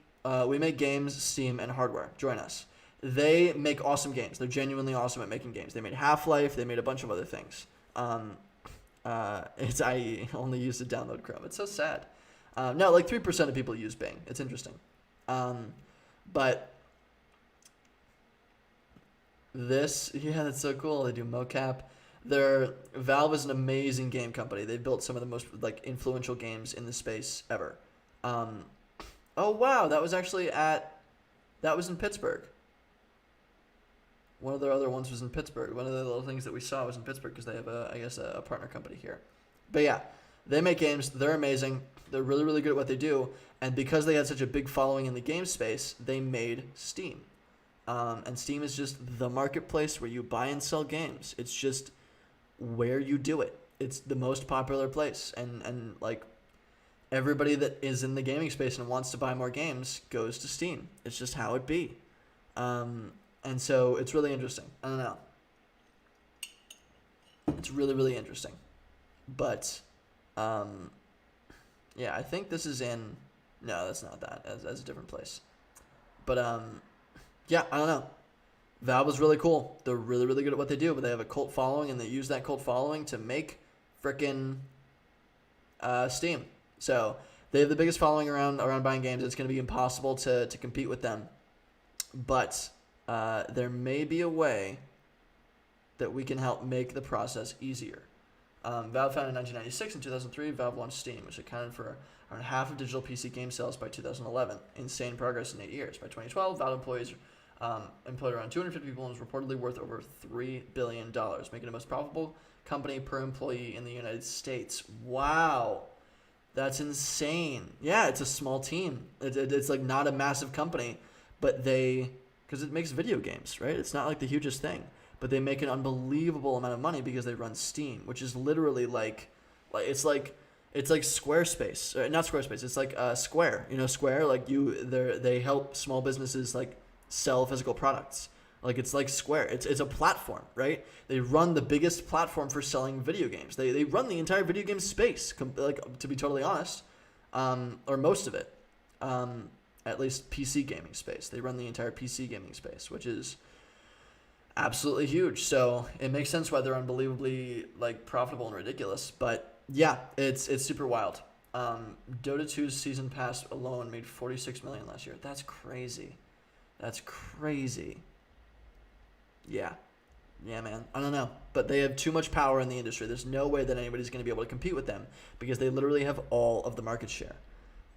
we make games, Steam, and hardware. Join us. They make awesome games. They're genuinely awesome at making games. They made Half-Life. They made a bunch of other things. I only used to download Chrome. It's so sad. No, like 3% of people use Bing. It's interesting. But that's so cool. They do mocap. Valve is an amazing game company. They've built some of the most like influential games in the space ever. Oh wow, that was in Pittsburgh. One of their other ones was in Pittsburgh. One of the little things that we saw was in Pittsburgh because they have a partner company here. But yeah, they make games. They're amazing. They're really, really good at what they do. And because they had such a big following in the game space, they made Steam. And Steam is just the marketplace where you buy and sell games. It's just where you do it. It's the most popular place. And like, everybody that is in the gaming space and wants to buy more games goes to Steam. It's just how it be. And so it's really interesting. I don't know. It's really, really interesting. But, yeah, I think this is in... No, that's not that. That's a different place. But, yeah, I don't know. Valve is really cool. They're really, really good at what they do, but they have a cult following, and they use that cult following to make frickin' Steam. So they have the biggest following around buying games. It's going to be impossible to compete with them. But there may be a way that we can help make the process easier. Valve founded in 1996. In 2003, Valve launched Steam, which accounted for around half of digital PC game sales by 2011. Insane progress in 8 years. By 2012, Valve employed around 250 people and was reportedly worth over $3 billion, making it the most profitable company per employee in the United States. Wow. That's insane. Yeah, it's a small team. It's like not a massive company, but because it makes video games, right? It's not like the hugest thing, but they make an unbelievable amount of money because they run Steam, which is literally it's like Squarespace, not Squarespace. It's like Square. You know, Square. Like they help small businesses like sell physical products. Like it's like Square. It's a platform, right? They run the biggest platform for selling video games. They run the entire video game space, like to be totally honest, or most of it, at least PC gaming space. They run the entire PC gaming space, which is absolutely huge. So it makes sense why they're unbelievably like profitable and ridiculous. But yeah, it's super wild. Dota 2's season pass alone made $46 million last year. That's crazy. That's crazy. Yeah, man. I don't know. But they have too much power in the industry. There's no way that anybody's going to be able to compete with them because they literally have all of the market share.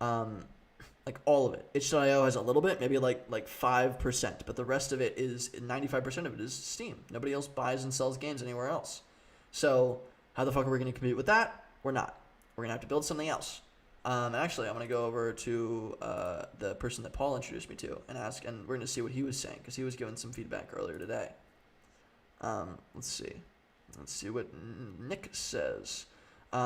Like all of it. Itch.io has a little bit, maybe like 5%, but the rest of it is 95% of it is Steam. Nobody else buys and sells games anywhere else. So how the fuck are we going to compete with that? We're not. We're going to have to build something else. Actually, I'm going to go over to the person that Paul introduced me to and ask, and we're going to see what he was saying because he was giving some feedback earlier today. Let's see what Nick says. He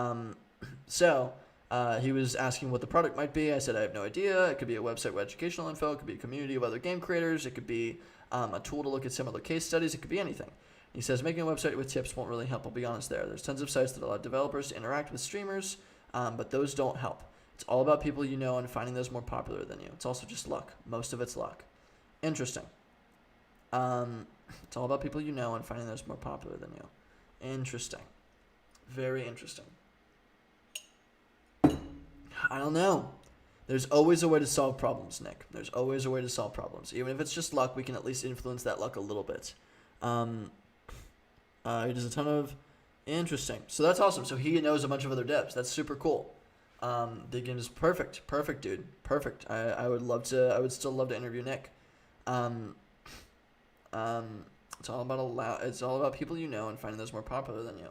was asking what the product might be. I said I have no idea. It could be a website with educational info. It could be a community of other game creators. It could be a tool to look at similar case studies. It could be anything. He says making a website with tips won't really help. I'll be honest there. There's tons of sites that allow developers to interact with streamers, but those don't help. It's all about people you know and finding those more popular than you. It's also just luck. Most of it's luck. Interesting. It's all about people you know and finding those more popular than you. Interesting. Very interesting. I don't know. There's always a way to solve problems, Nick. There's always a way to solve problems. Even if it's just luck, we can at least influence that luck a little bit. He does a ton of... Interesting. So that's awesome. So he knows a bunch of other devs. That's super cool. The game is perfect. Perfect, dude. Perfect. I would still love to interview Nick. It's all about people you know and finding those more popular than you.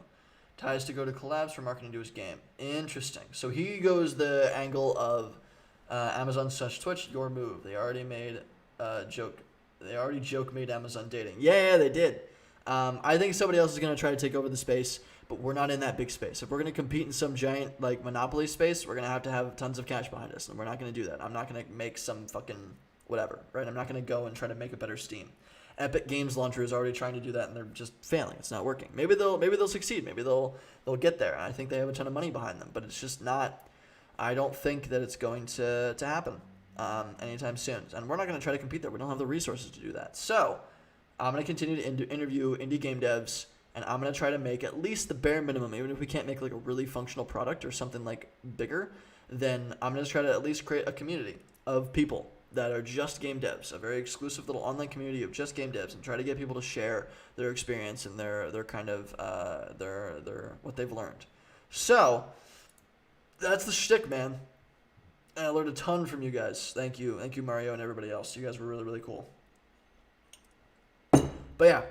Ties to go to collabs for marketing to his game. Interesting. So he goes the angle of Amazon / Twitch, your move. They already made joke made Amazon dating. Yeah, they did. I think somebody else is going to try to take over the space, but we're not in that big space. If we're going to compete in some giant like monopoly space, we're going to have tons of cash behind us, and we're not going to do that. I'm not going to make some fucking whatever, right? I'm not going to go and try to make a better Steam. Epic Games Launcher is already trying to do that, and they're just failing. It's not working. Maybe they'll succeed. Maybe they'll get there. I think they have a ton of money behind them, but it's just not. I don't think that it's going to happen anytime soon. And we're not going to try to compete there. We don't have the resources to do that. So I'm going to continue to interview indie game devs, and I'm going to try to make at least the bare minimum. Even if we can't make like a really functional product or something like bigger, then I'm going to try to at least create a community of people that are just game devs, a very exclusive little online community of just game devs, and try to get people to share their experience and their kind of their what they've learned. So that's the shtick, man. And I learned a ton from you guys. Thank you, Mario, and everybody else. You guys were really, really cool. But yeah,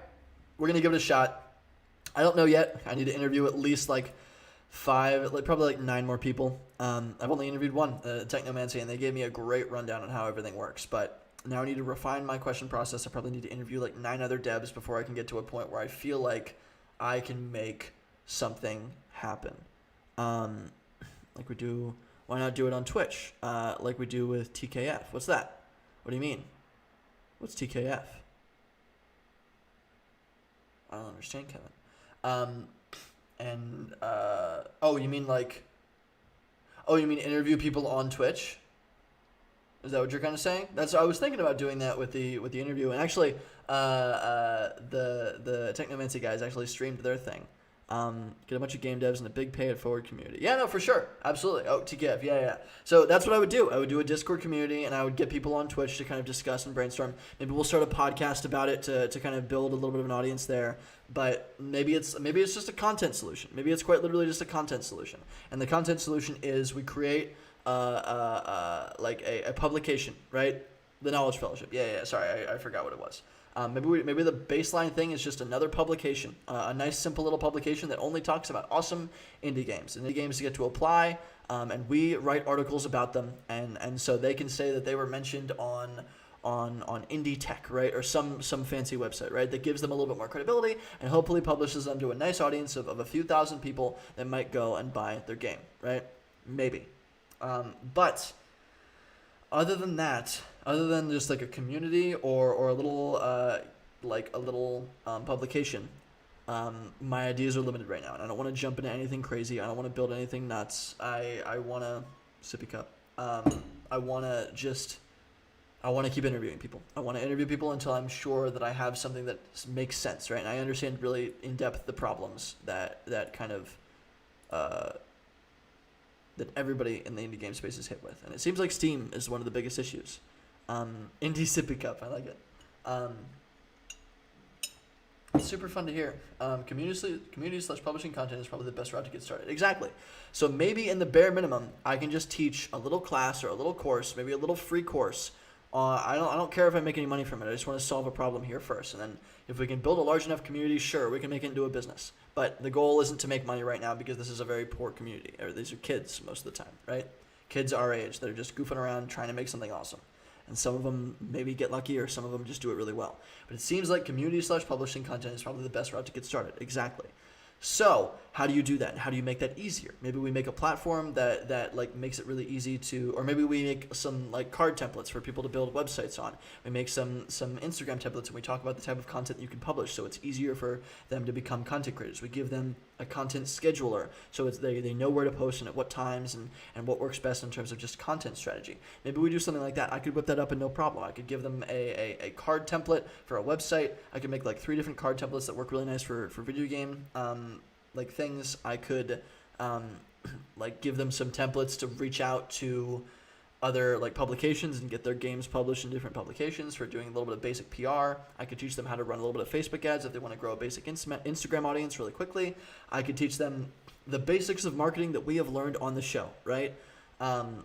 we're gonna give it a shot. I don't know yet. I need to interview at least like 5, probably 9 more people. I've only interviewed one, Technomancy, and they gave me a great rundown on how everything works. But now I need to refine my question process. I probably need to interview like 9 other devs before I can get to a point where I feel like I can make something happen. Like we do Why not do it on Twitch, like we do with TKF? What's that? What do you mean? What's TKF? I don't understand, Kevin. Oh, you mean like... Oh, you mean interview people on Twitch? Is that what you're kind of saying? I was thinking about doing that with the interview, and actually, the Technomancy guys actually streamed their thing. Get a bunch of game devs and a big pay it forward community. Yeah, no, for sure, absolutely. Oh, TKF, yeah. So that's what I would do. I would do a Discord community, and I would get people on Twitch to kind of discuss and brainstorm. Maybe we'll start a podcast about it to kind of build a little bit of an audience there. But maybe it's just a content solution. Maybe it's quite literally just a content solution. And the content solution is we create like a publication, right? The Knowledge Fellowship. Yeah. Sorry, I forgot what it was. Maybe the baseline thing is just another publication, a nice simple little publication that only talks about awesome indie games. And indie games get to apply, and we write articles about them, and so they can say that they were mentioned on Indie Tech, right, or some fancy website, right, that gives them a little bit more credibility and hopefully publishes them to a nice audience of a few thousand people that might go and buy their game, right? Maybe. But other than that, other than just like a community or a little publication, my ideas are limited right now, and I don't want to jump into anything crazy. I don't want to build anything nuts. I want to sippy cup. I want to keep interviewing people. I want to interview people until I'm sure that I have something that makes sense, right? And I understand really in depth the problems that kind of that everybody in the indie game space is hit with, and it seems like Steam is one of the biggest issues. Indie sippy cup, I like it. It's super fun to hear. Community/publishing content is probably the best route to get started. Exactly. So maybe in the bare minimum, I can just teach a little class or a little course, maybe a little free course. I don't care if I make any money from it. I just want to solve a problem here first, and then if we can build a large enough community, sure, we can make it into a business. But the goal isn't to make money right now because this is a very poor community. Or these are kids most of the time, right? Kids our age. They're just goofing around trying to make something awesome. And some of them maybe get lucky, or some of them just do it really well. But it seems like community/publishing content is probably the best route to get started. Exactly. So how do you do that? How do you make that easier? Maybe we make a platform that like makes it really easy to, or maybe we make some like card templates for people to build websites on. We make some Instagram templates, and we talk about the type of content you can publish, so it's easier for them to become content creators. We give them a content scheduler, so they know where to post and at what times and what works best in terms of just content strategy. Maybe we do something like that. I could whip that up in no problem. I could give them a card template for a website. I could make like 3 different card templates that work really nice for video game like things. I could like give them some templates to reach out to other like publications and get their games published in different publications for doing a little bit of basic PR. I could teach them how to run a little bit of Facebook ads if they want to grow a basic Instagram audience really quickly. I could teach them the basics of marketing that we have learned on the show, right? And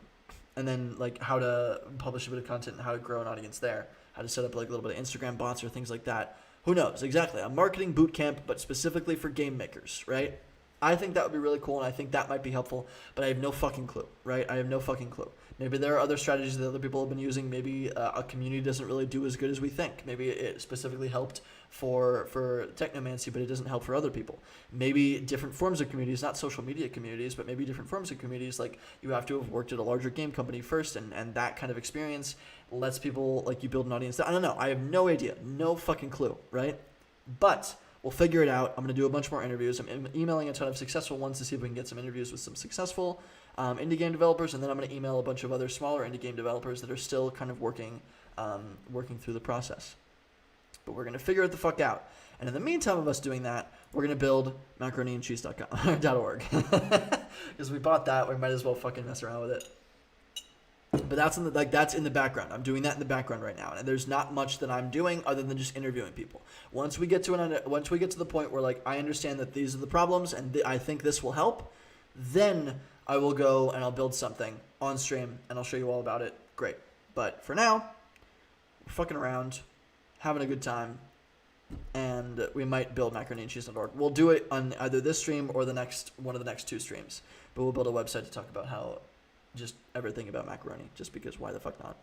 then like how to publish a bit of content and how to grow an audience there, how to set up like a little bit of Instagram bots or things like that. Who knows? Exactly. A marketing boot camp, but specifically for game makers, right? I think that would be really cool, and I think that might be helpful, but I have no fucking clue, right? I have no fucking clue. Maybe there are other strategies that other people have been using. Maybe a community doesn't really do as good as we think. Maybe it specifically helped for Technomancy, but it doesn't help for other people. Maybe different forms of communities, not social media communities, but maybe different forms of communities, like you have to have worked at a larger game company first, and that kind of experience lets people, like, you build an audience. I don't know. I have no idea. No fucking clue, right? But we'll figure it out. I'm going to do a bunch more interviews. I'm emailing a ton of successful ones to see if we can get some interviews with some successful indie game developers, and then I'm going to email a bunch of other smaller indie game developers that are still kind of working through the process. But we're going to figure it the fuck out. And in the meantime of us doing that, we're going to build macaroniandcheese.org. Because we bought that, we might as well fucking mess around with it. But that's in the background. I'm doing that in the background right now, and there's not much that I'm doing other than just interviewing people. Once we get to the point where like I understand that these are the problems and I think this will help, then I will go and I'll build something on stream and I'll show you all about it. Great. But for now, we're fucking around, having a good time, and we might build macaroniandcheese.org. We'll do it on either this stream or one of the next 2 streams. But we'll build a website to talk about how. Just everything about macaroni, just because why the fuck not?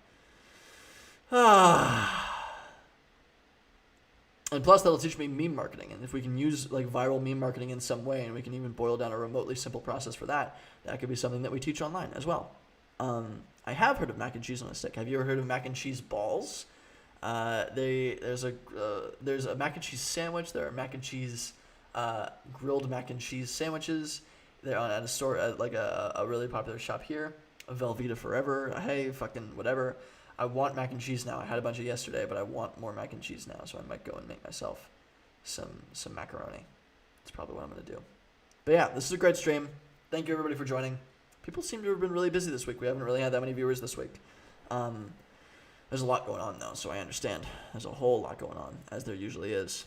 And plus, that'll teach me meme marketing. And if we can use like viral meme marketing in some way, and we can even boil down a remotely simple process for that, that could be something that we teach online as well. I have heard of mac and cheese on a stick. Have you ever heard of mac and cheese balls? There's a mac and cheese sandwich. There are mac and cheese grilled mac and cheese sandwiches. They're at a store at like a really popular shop here. Velveeta Forever. Hey, fucking whatever. I want mac and cheese now. I had a bunch of yesterday, but I want more mac and cheese now, so I might go and make myself some macaroni. That's probably what I'm gonna do. But yeah, this is a great stream. Thank you everybody for joining. People seem to have been really busy this week. We haven't really had that many viewers this week. There's a lot going on though, so I understand. There's a whole lot going on, as there usually is.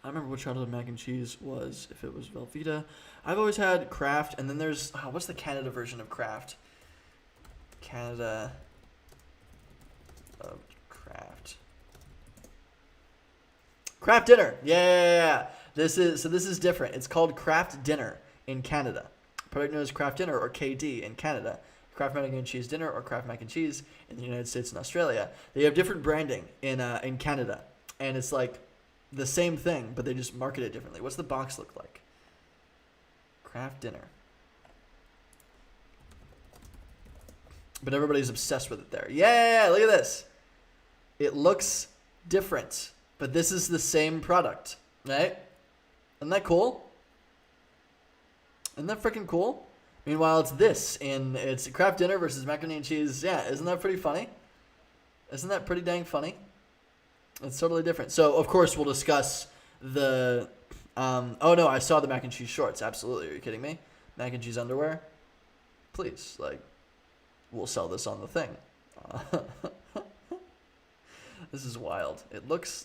I remember what childhood mac and cheese was, if it was Velveeta. I've always had Kraft, and then there's, what's the Canada version of Kraft? Canada of Kraft. Kraft Dinner. Yeah. This is different. It's called Kraft Dinner in Canada. Product known as Kraft Dinner, or KD in Canada. Kraft Mac and Cheese Dinner, or Kraft Mac and Cheese in the United States and Australia. They have different branding in Canada, and it's like the same thing, but they just market it differently. What's the box look like? Kraft Dinner. But everybody's obsessed with it there. Yeah, look at this. It looks different, but this is the same product, right? Isn't that cool? Isn't that freaking cool? Meanwhile, it's Kraft Dinner versus macaroni and cheese. Yeah, isn't that pretty funny? Isn't that pretty dang funny? It's totally different. So, of course, we'll discuss the... oh, no, I saw the mac and cheese shorts. Absolutely. Are you kidding me? Mac and cheese underwear? Please, we'll sell this on the thing. This is wild. It looks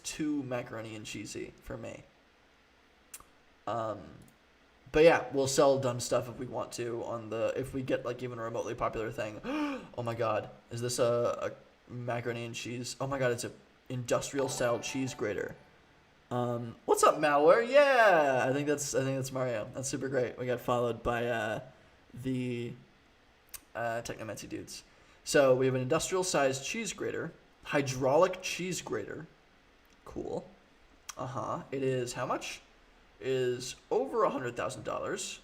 too macaroni and cheesy for me. But yeah, we'll sell dumb stuff if we want to if we get even a remotely popular thing. Oh my god, is this a macaroni and cheese? Oh my god, it's a industrial style cheese grater. What's up, malware? Yeah, I think that's Mario. That's super great. We got followed by the Technomancy dudes. So we have an industrial sized cheese grater, hydraulic cheese grater. Cool. It is how much? Is over $100,000.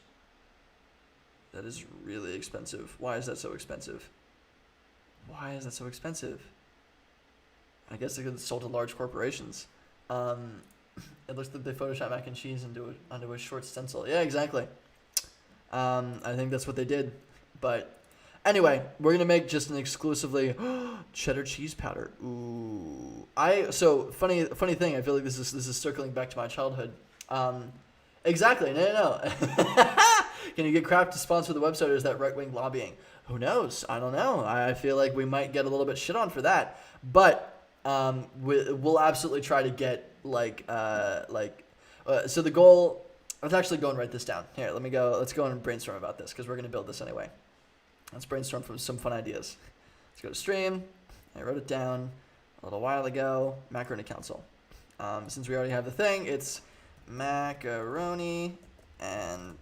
That is really expensive. Why is that so expensive? I guess because it's sold to large corporations. It looks like they photoshopped mac and cheese onto a short stencil. Yeah, exactly. I think that's what they did. But anyway, we're gonna make just an exclusively cheddar cheese powder. Ooh. Funny thing. I feel like this is circling back to my childhood. Exactly. No. Can you get Kraft to sponsor the website, or is that right-wing lobbying? Who knows? I don't know. I feel like we might get a little bit shit on for that. But we'll absolutely try to get so the goal. Let's actually go and write this down. Here, let's go and brainstorm about this, because we're going to build this anyway. Let's brainstorm from some fun ideas. Let's go to stream. I wrote it down a little while ago. Macaroni Council. Since we already have the thing, it's macaroni and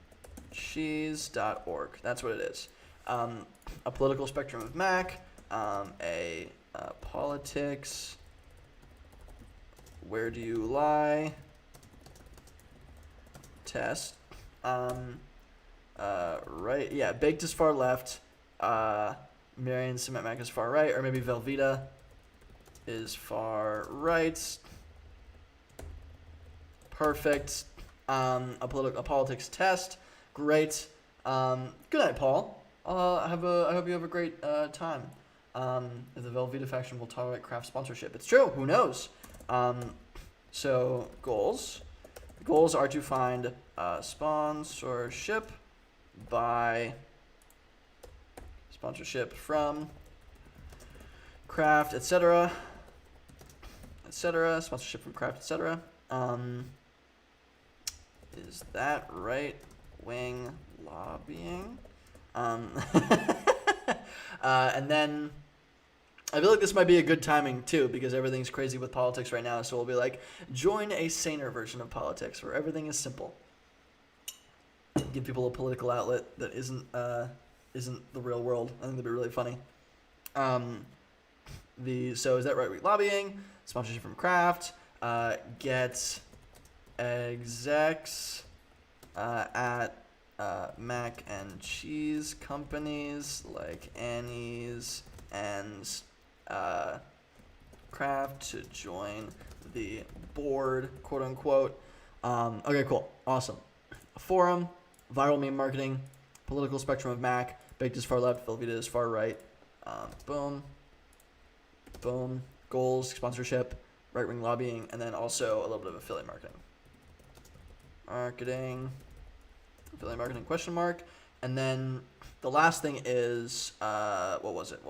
cheese.org. That's what it is. A political spectrum of Mac, a politics, where do you lie, test, right, yeah, baked is far left, Marion Cement Mac is far right, or maybe Velveeta is far right. Perfect. A politics test. Great. Good night, Paul. I hope you have a great time. The Velveeta faction will tolerate Kraft sponsorship. It's true. Who knows? So goals. The goals are to find sponsorship from Kraft, etc. Sponsorship from Kraft, etc. Is that right-wing lobbying? And then I feel like this might be a good timing too, because everything's crazy with politics right now. So we'll be like, join a saner version of politics where everything is simple. Give people a political outlet that isn't the real world. I think that'd be really funny. So is that right week lobbying, sponsorship from Kraft, get execs at mac and cheese companies like Annie's and Kraft to join the board, quote unquote. Okay, cool, awesome. A forum, viral meme marketing, political spectrum of Mac, baked as far left, Velveeta as far right. Boom, boom. Goals, sponsorship, right wing lobbying, and then also a little bit of affiliate marketing. Affiliate marketing question mark, and then the last thing is what was it?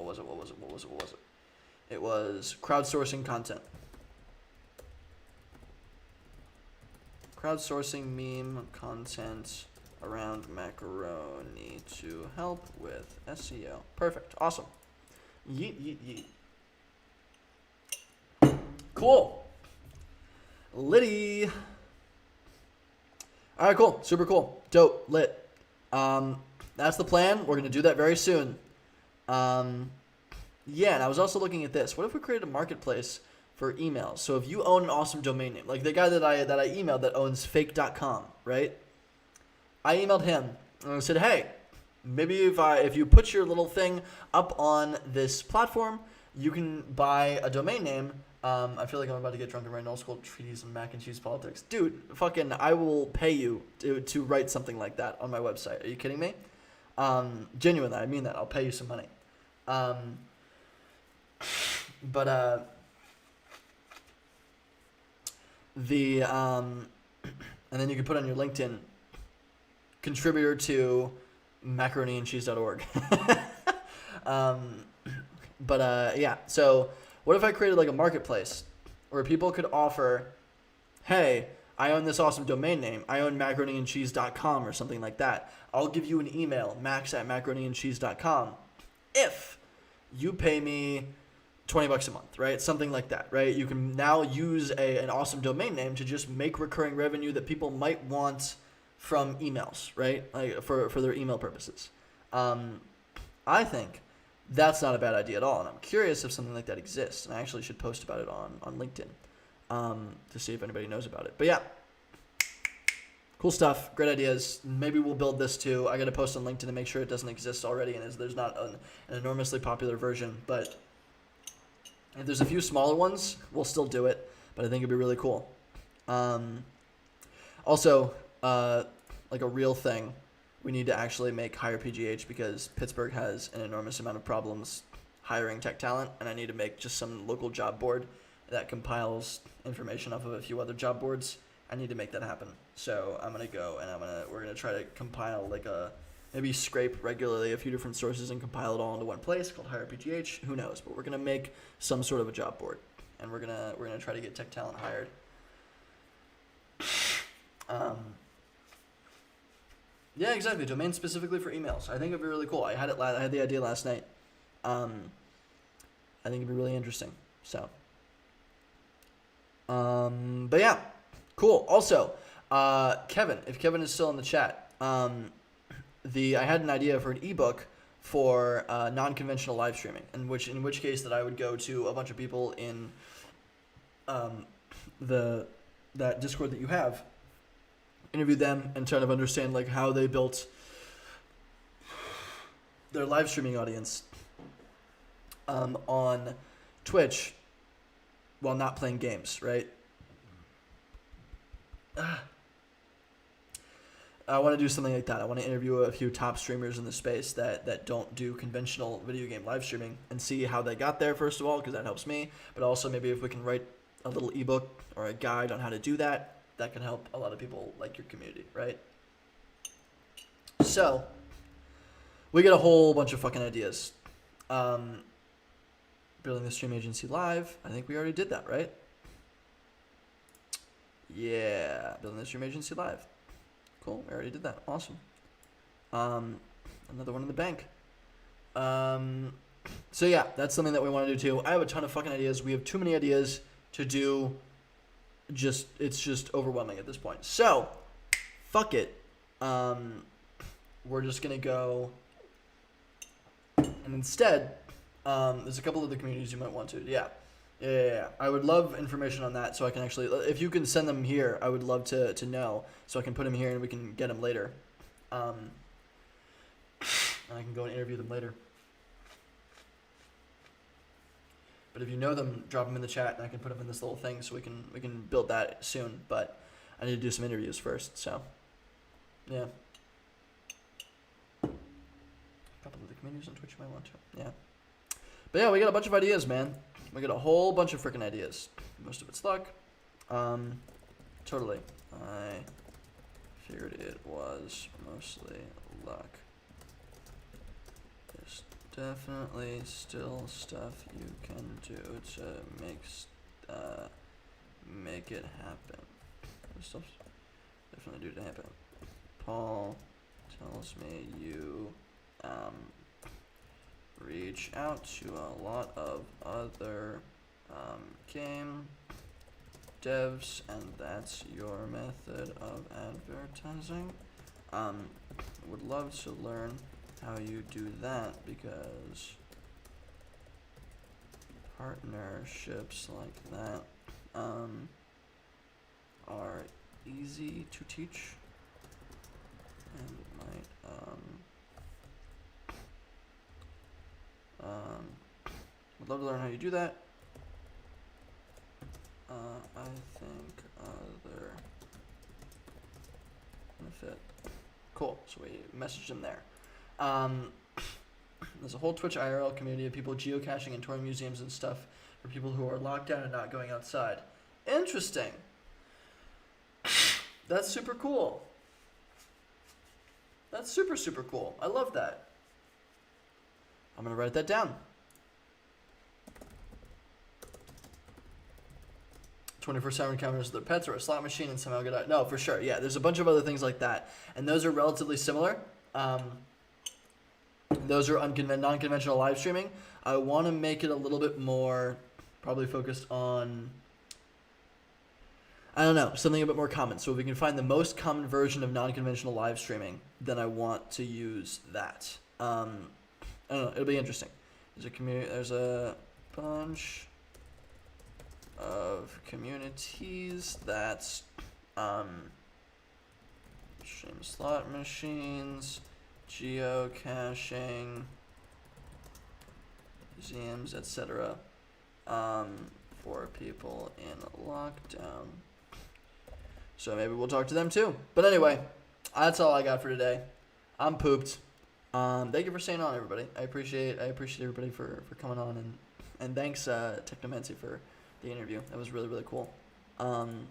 It was crowdsourcing content. Crowdsourcing meme content around Macaroni to help with SEO. Perfect. Awesome. Yeet, yeet, yeet. Cool. Litty. All right, cool. Super cool. Dope. Lit. That's the plan. We're going to do that very soon. Yeah, and I was also looking at this. What if we created a marketplace for emails? So if you own an awesome domain name, like the guy that I emailed that owns fake.com, right? I emailed him and I said, hey, maybe if you put your little thing up on this platform, you can buy a domain name. I feel like I'm about to get drunk and write an old school treatise on mac and cheese politics. Dude, fucking, I will pay you to write something like that on my website. Are you kidding me? Genuinely, I mean that. I'll pay you some money. And then you can put on your LinkedIn, contributor to macaroniandcheese.org. Yeah, so what if I created like a marketplace where people could offer, hey, I own this awesome domain name. I own macaroniandcheese.com or something like that. I'll give you an email, max@macaroniandcheese.com, if you pay me $20 a month, right? Something like that, right? You can now use an awesome domain name to just make recurring revenue that people might want from emails, right? Like for their email purposes. I think that's not a bad idea at all, and I'm curious if something like that exists, and I actually should post about it on LinkedIn to see if anybody knows about it. But yeah, cool stuff, great ideas. Maybe we'll build this too. I got to post on LinkedIn to make sure it doesn't exist already, and there's not an enormously popular version, but if there's a few smaller ones, we'll still do it, but I think it'd be really cool. Also, like a real thing, we need to actually make Hire PGH because Pittsburgh has an enormous amount of problems hiring tech talent, and I need to make just some local job board that compiles information off of a few other job boards. I need to make that happen. So I'm gonna go and we're gonna try to compile like maybe scrape regularly a few different sources and compile it all into one place called Hire PGH. Who knows? But we're gonna make some sort of a job board, and we're gonna try to get tech talent hired. Yeah, exactly. Domain specifically for emails. I think it'd be really cool. I had the idea last night. I think it'd be really interesting. So, but yeah, cool. Also, Kevin, if Kevin is still in the chat, I had an idea for an ebook for non-conventional live streaming, in which case that I would go to a bunch of people in that Discord that you have, interview them and try to understand like how they built their live streaming audience on Twitch while not playing games, right? I want to do something like that. I want to interview a few top streamers in the space that don't do conventional video game live streaming and see how they got there, first of all, because that helps me. But also maybe if we can write a little ebook or a guide on how to do that, that can help a lot of people like your community, right? So, we get a whole bunch of fucking ideas. Building the stream agency live. I think we already did that, right? Yeah, building the stream agency live. Cool, we already did that. Awesome. Another one in the bank. So yeah, that's something that we want to do too. I have a ton of fucking ideas. We have too many ideas to do. It's just overwhelming at this point. So, fuck it. We're just gonna go and instead There's a couple of the communities you might want to. Yeah. I would love information on that so I can actually, if you can send them here, I would love to know so I can put them here and we can get them later. And I can go and interview them later. But if you know them, drop them in the chat and I can put them in this little thing so we can build that soon. But I need to do some interviews first, so yeah. A couple of the communities on Twitch you might want to. Yeah. But yeah, we got a bunch of ideas, man. We got a whole bunch of freaking ideas. Most of it's luck. Totally. I figured it was mostly luck. There's definitely still stuff you can do to make it happen. There's stuff definitely do to happen. Paul tells me you reach out to a lot of other game devs, and that's your method of advertising. Would love to learn how you do that because partnerships like that are easy to teach and might would love to learn how you do that. I think other benefit. Cool. So we messaged him there. There's a whole Twitch IRL community of people geocaching and touring museums and stuff for people who are locked down and not going outside. Interesting. That's super cool. That's super, super cool. I love that. I'm going to write that down. 24/7 cameras with their pets or a slot machine and somehow get out. No, for sure. Yeah, there's a bunch of other things like that. And those are relatively similar. Those are non-conventional live streaming. I want to make it a little bit more probably focused on, I don't know, something a bit more common. So if we can find the most common version of non-conventional live streaming, then I want to use that. I don't know. It'll be interesting. There's a bunch of communities that stream slot machines, geocaching, museums, etc. For people in lockdown. So maybe we'll talk to them too. But anyway, that's all I got for today. I'm pooped. Thank you for staying on, everybody. I appreciate everybody for coming on, and thanks Technomancy for the interview. That was really, really cool. I'm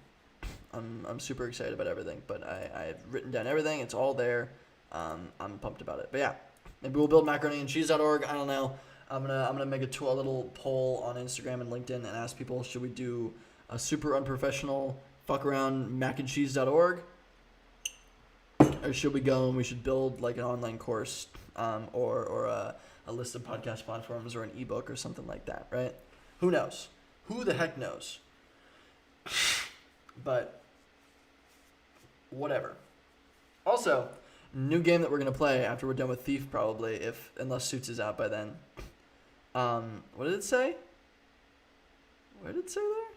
super excited about everything, but I've written down everything. It's all there. I'm pumped about it. But yeah, maybe we'll build macaroniandcheese.org. I don't know. I'm gonna make a little poll on Instagram and LinkedIn and ask people, should we do a super unprofessional fuck around macandcheese.org, or should we go and we should build like an online course, or a list of podcast platforms or an ebook or something like that, right? Who knows? Who the heck knows? But whatever. Also, new game that we're gonna play after we're done with Thief, probably, unless Suits is out by then. What did it say? What did it say there?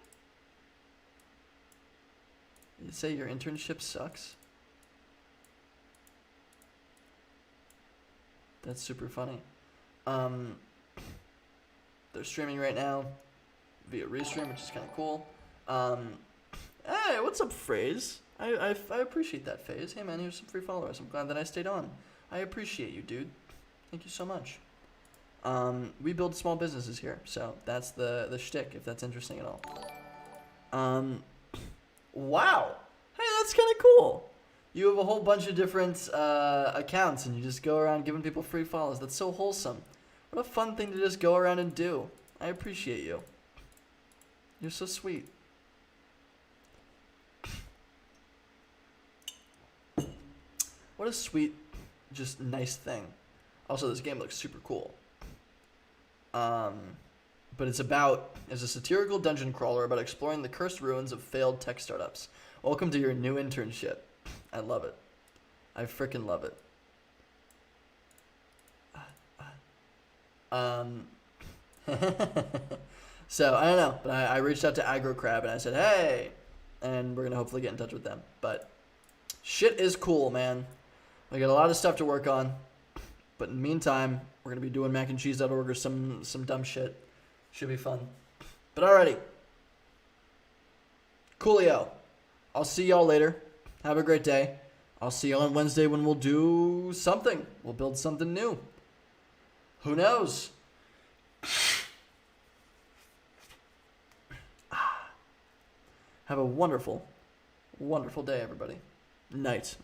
Did it say your internship sucks? That's super funny. They're streaming right now via Restream, which is kind of cool. Hey, what's up, Phrase? I appreciate that, Phase. Hey, man, here's some free followers. I'm glad that I stayed on. I appreciate you, dude. Thank you so much. We build small businesses here, so that's the shtick, if that's interesting at all. Wow. Hey, that's kind of cool. You have a whole bunch of different accounts, and you just go around giving people free follows. That's so wholesome. What a fun thing to just go around and do. I appreciate you. You're so sweet. What a sweet, just nice thing. Also, this game looks super cool. But it's a satirical dungeon crawler about exploring the cursed ruins of failed tech startups. Welcome to your new internship. I love it. I freaking love it. So I don't know, but I reached out to Aggro Crab and I said, hey, and we're gonna hopefully get in touch with them. But shit is cool, man. I got a lot of stuff to work on, but in the meantime, we're gonna be doing mac-and-cheese.org or some dumb shit. Should be fun. But alrighty, coolio. I'll see y'all later. Have a great day. I'll see you on Wednesday when we'll do something. We'll build something new. Who knows? Have a wonderful, wonderful day, everybody. Night, I